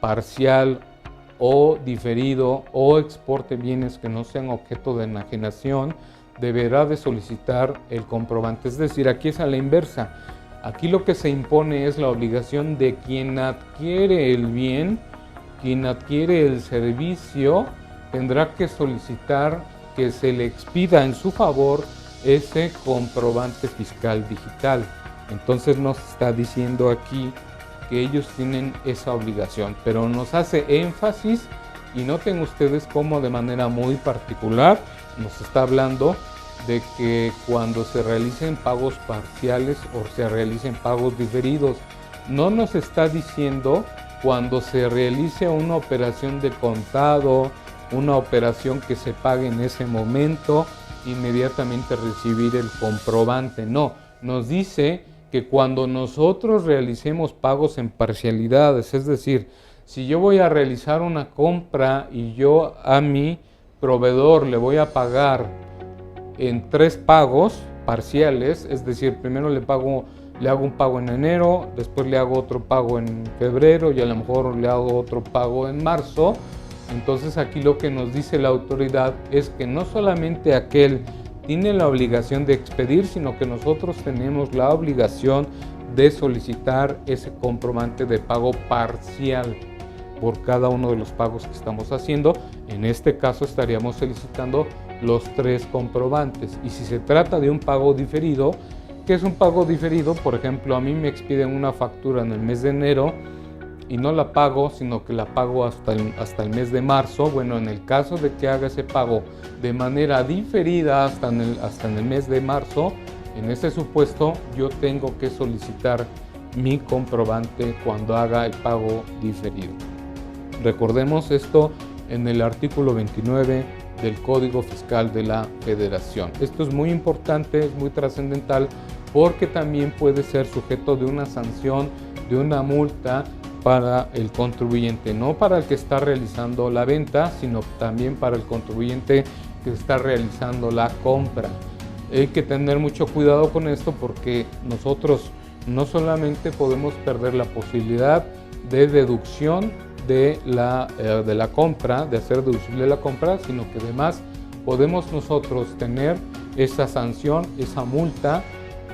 [SPEAKER 4] parcial o diferido o exporte bienes que no sean objeto de enajenación, deberá de solicitar el comprobante. Es decir, aquí es a la inversa. Aquí lo que se impone es la obligación de quien adquiere el bien, quien adquiere el servicio, tendrá que solicitar que se le expida en su favor ese comprobante fiscal digital. Entonces nos está diciendo aquí que ellos tienen esa obligación, pero nos hace énfasis, y noten ustedes cómo de manera muy particular nos está hablando de que cuando se realicen pagos parciales o se realicen pagos diferidos. No nos está diciendo cuando se realice una operación de contado, una operación que se pague en ese momento, inmediatamente recibir el comprobante. No, nos dice que cuando nosotros realicemos pagos en parcialidades, es decir, si yo voy a realizar una compra y yo a mi proveedor le voy a pagar en 3 pagos parciales, es decir, primero le hago un pago en enero, después le hago otro pago en febrero y a lo mejor le hago otro pago en marzo. Entonces aquí lo que nos dice la autoridad es que no solamente aquel tiene la obligación de expedir, sino que nosotros tenemos la obligación de solicitar ese comprobante de pago parcial por cada uno de los pagos que estamos haciendo. En este caso estaríamos solicitando los 3 comprobantes. Y si se trata de un pago diferido, ¿qué es un pago diferido? Por ejemplo, a mí me expiden una factura en el mes de enero y no la pago, sino que la pago hasta el mes de marzo. Bueno, en el caso de que haga ese pago de manera diferida hasta en el mes de marzo, en ese supuesto yo tengo que solicitar mi comprobante cuando haga el pago diferido. Recordemos esto en el artículo 29 del Código Fiscal de la Federación. Esto es muy importante, es muy trascendental, porque también puede ser sujeto de una sanción, de una multa para el contribuyente, no para el que está realizando la venta, sino también para el contribuyente que está realizando la compra. Hay que tener mucho cuidado con esto, porque nosotros no solamente podemos perder la posibilidad de deducción de la compra, de hacer deducible la compra, sino que además podemos nosotros tener esa sanción, esa multa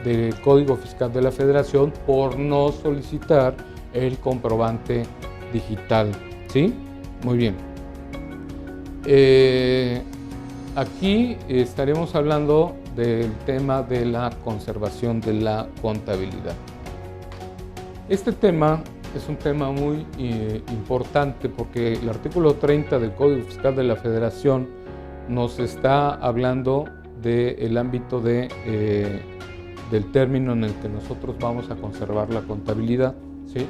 [SPEAKER 4] del Código Fiscal de la Federación por no solicitar el comprobante digital. ¿Sí? Muy bien. Aquí estaremos hablando del tema de la conservación de la contabilidad. Este tema es un tema muy importante, porque el artículo 30 del Código Fiscal de la Federación nos está hablando del ámbito del término en el que nosotros vamos a conservar la contabilidad. ¿Sí?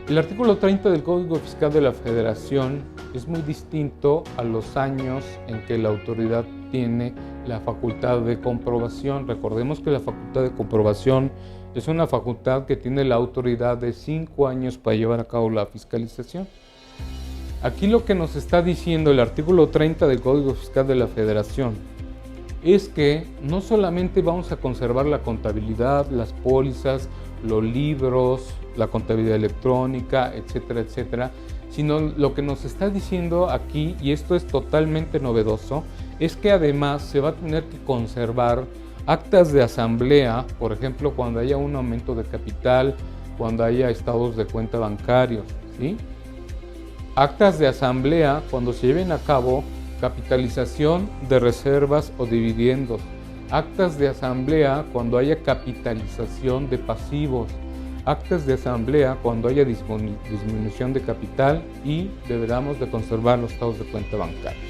[SPEAKER 4] El artículo 30 del Código Fiscal de la Federación es muy distinto a los años en que la autoridad tiene la facultad de comprobación. Recordemos que la facultad de comprobación es una facultad que tiene la autoridad de 5 años para llevar a cabo la fiscalización. Aquí lo que nos está diciendo el artículo 30 del Código Fiscal de la Federación es que no solamente vamos a conservar la contabilidad, las pólizas, los libros, la contabilidad electrónica, etcétera, etcétera, sino lo que nos está diciendo aquí, y esto es totalmente novedoso, es que además se va a tener que conservar actas de asamblea, por ejemplo, cuando haya un aumento de capital, cuando haya estados de cuenta bancarios, ¿sí? Actas de asamblea cuando se lleven a cabo capitalización de reservas o dividendos. Actas de asamblea cuando haya capitalización de pasivos. Actas de asamblea cuando haya disminución de capital, y deberemos de conservar los estados de cuenta bancarios.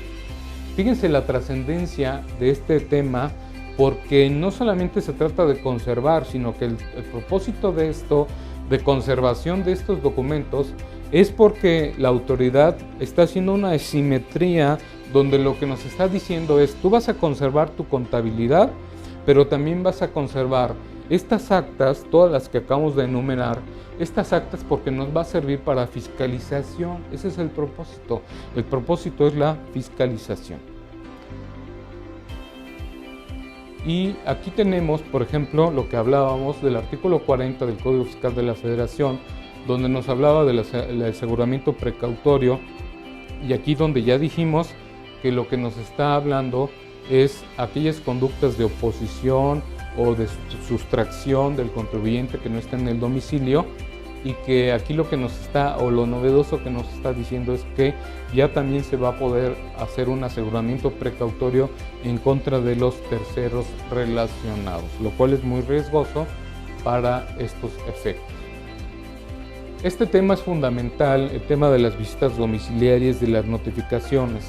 [SPEAKER 4] Fíjense la trascendencia de este tema, porque no solamente se trata de conservar, sino que el propósito de esto, de conservación de estos documentos, es porque la autoridad está haciendo una asimetría, donde lo que nos está diciendo es: tú vas a conservar tu contabilidad, pero también vas a conservar estas actas, todas las que acabamos de enumerar, estas actas, porque nos va a servir para fiscalización. Ese es el propósito. El propósito es la fiscalización. Y aquí tenemos, por ejemplo, lo que hablábamos del artículo 40 del Código Fiscal de la Federación, donde nos hablaba del aseguramiento precautorio, y aquí donde ya dijimos que lo que nos está hablando es aquellas conductas de oposición o de sustracción del contribuyente que no está en el domicilio, y que aquí lo que nos está, o lo novedoso que nos está diciendo, es que ya también se va a poder hacer un aseguramiento precautorio en contra de los terceros relacionados, lo cual es muy riesgoso para estos efectos. Este tema es fundamental, el tema de las visitas domiciliarias, de las notificaciones.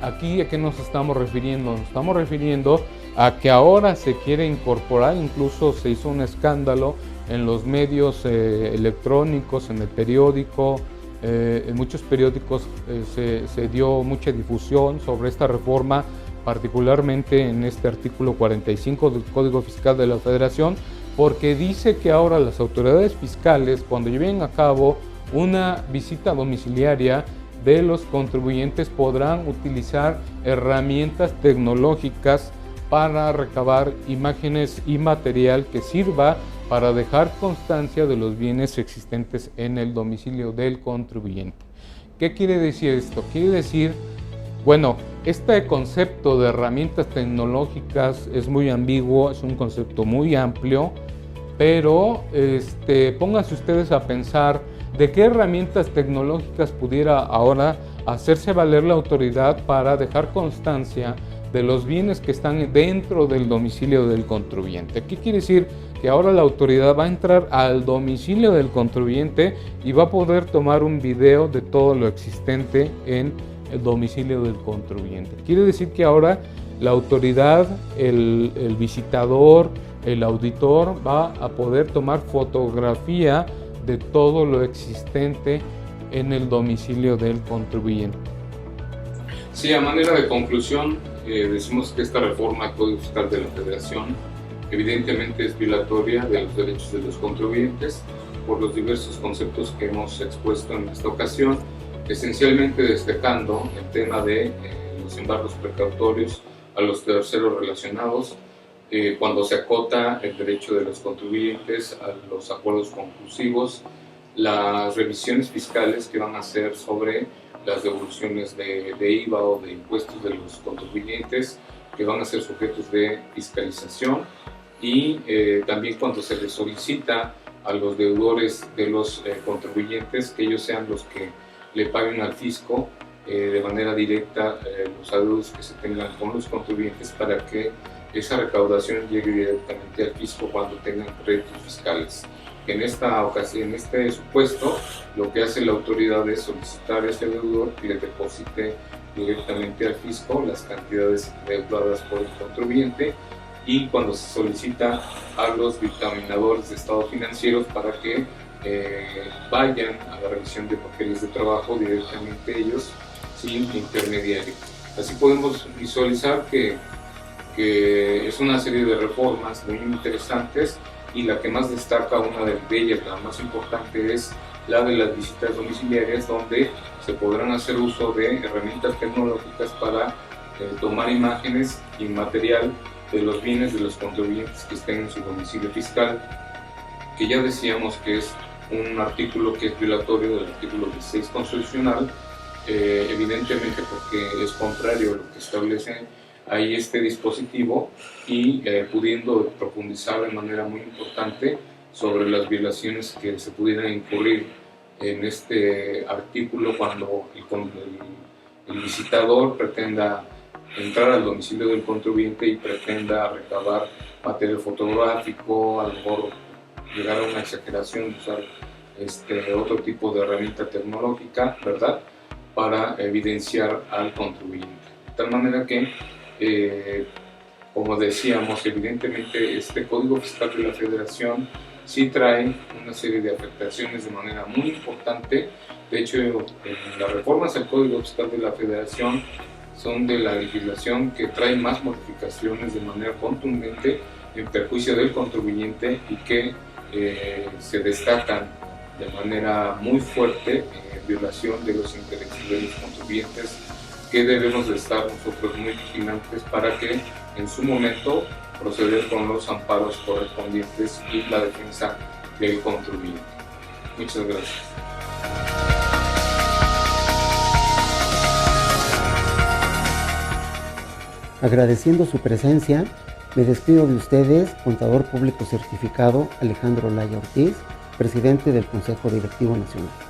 [SPEAKER 4] Aquí, ¿a qué nos estamos refiriendo? Nos estamos refiriendo a que ahora se quiere incorporar, incluso se hizo un escándalo en los medios electrónicos, en el periódico, en muchos periódicos se dio mucha difusión sobre esta reforma, particularmente en este artículo 45 del Código Fiscal de la Federación, porque dice que ahora las autoridades fiscales, cuando lleven a cabo una visita domiciliaria de los contribuyentes, podrán utilizar herramientas tecnológicas para recabar imágenes y material que sirva para dejar constancia de los bienes existentes en el domicilio del contribuyente. ¿Qué quiere decir esto? Quiere decir, bueno, este concepto de herramientas tecnológicas es muy ambiguo, es un concepto muy amplio, pero pónganse ustedes a pensar de qué herramientas tecnológicas pudiera ahora hacerse valer la autoridad para dejar constancia de los bienes que están dentro del domicilio del contribuyente. ¿Qué quiere decir que ahora la autoridad va a entrar al domicilio del contribuyente y va a poder tomar un video de todo lo existente en el domicilio del contribuyente. Quiere decir que ahora la autoridad, el visitador, el auditor va a poder tomar fotografía de todo lo existente en el domicilio del contribuyente.
[SPEAKER 5] Sí, a manera de conclusión, decimos que esta reforma al Código Fiscal de la Federación evidentemente es violatoria de los derechos de los contribuyentes por los diversos conceptos que hemos expuesto en esta ocasión, esencialmente destacando el tema de los embargos precautorios a los terceros relacionados, cuando se acota el derecho de los contribuyentes a los acuerdos conclusivos, las revisiones fiscales que van a hacer sobre las devoluciones de IVA o de impuestos de los contribuyentes que van a ser sujetos de fiscalización, y también cuando se les solicita a los deudores de los contribuyentes que ellos sean los que le paguen al fisco de manera directa los adeudos que se tengan con los contribuyentes, para que esa recaudación llegue directamente al fisco cuando tengan créditos fiscales. En esta ocasión, en este supuesto, lo que hace la autoridad es solicitar a ese deudor que le deposite directamente al fisco las cantidades deudadas por el contribuyente, y cuando se solicita a los dictaminadores de estados financieros para que vayan a la revisión de papeles de trabajo directamente ellos, sin intermediario. Así podemos visualizar que es una serie de reformas muy interesantes, y la que más destaca, una de ellas, la más importante, es la de las visitas domiciliarias, donde se podrán hacer uso de herramientas tecnológicas para tomar imágenes y material de los bienes de los contribuyentes que estén en su domicilio fiscal, que ya decíamos que es un artículo que es violatorio del artículo 16 constitucional, evidentemente porque es contrario a lo que establece ahí este dispositivo, y pudiendo profundizar de manera muy importante sobre las violaciones que se pudieran incurrir en este artículo cuando el visitador pretenda entrar al domicilio del contribuyente y pretenda recabar material fotográfico, a lo mejor llegar a una exageración, usar otro tipo de herramienta tecnológica, ¿verdad?, para evidenciar al contribuyente. De tal manera que, como decíamos, evidentemente este Código Fiscal de la Federación sí trae una serie de afectaciones de manera muy importante. De hecho, las reformas al Código Fiscal de la Federación son de la legislación que trae más modificaciones de manera contundente en perjuicio del contribuyente, y que se destacan de manera muy fuerte en violación de los intereses de los contribuyentes, que debemos de estar nosotros muy vigilantes para que en su momento proceder con los amparos correspondientes y la defensa del contribuyente. Muchas gracias.
[SPEAKER 1] Agradeciendo su presencia, me despido de ustedes, contador público certificado Alejandro Laya Ortiz, presidente del Consejo Directivo Nacional.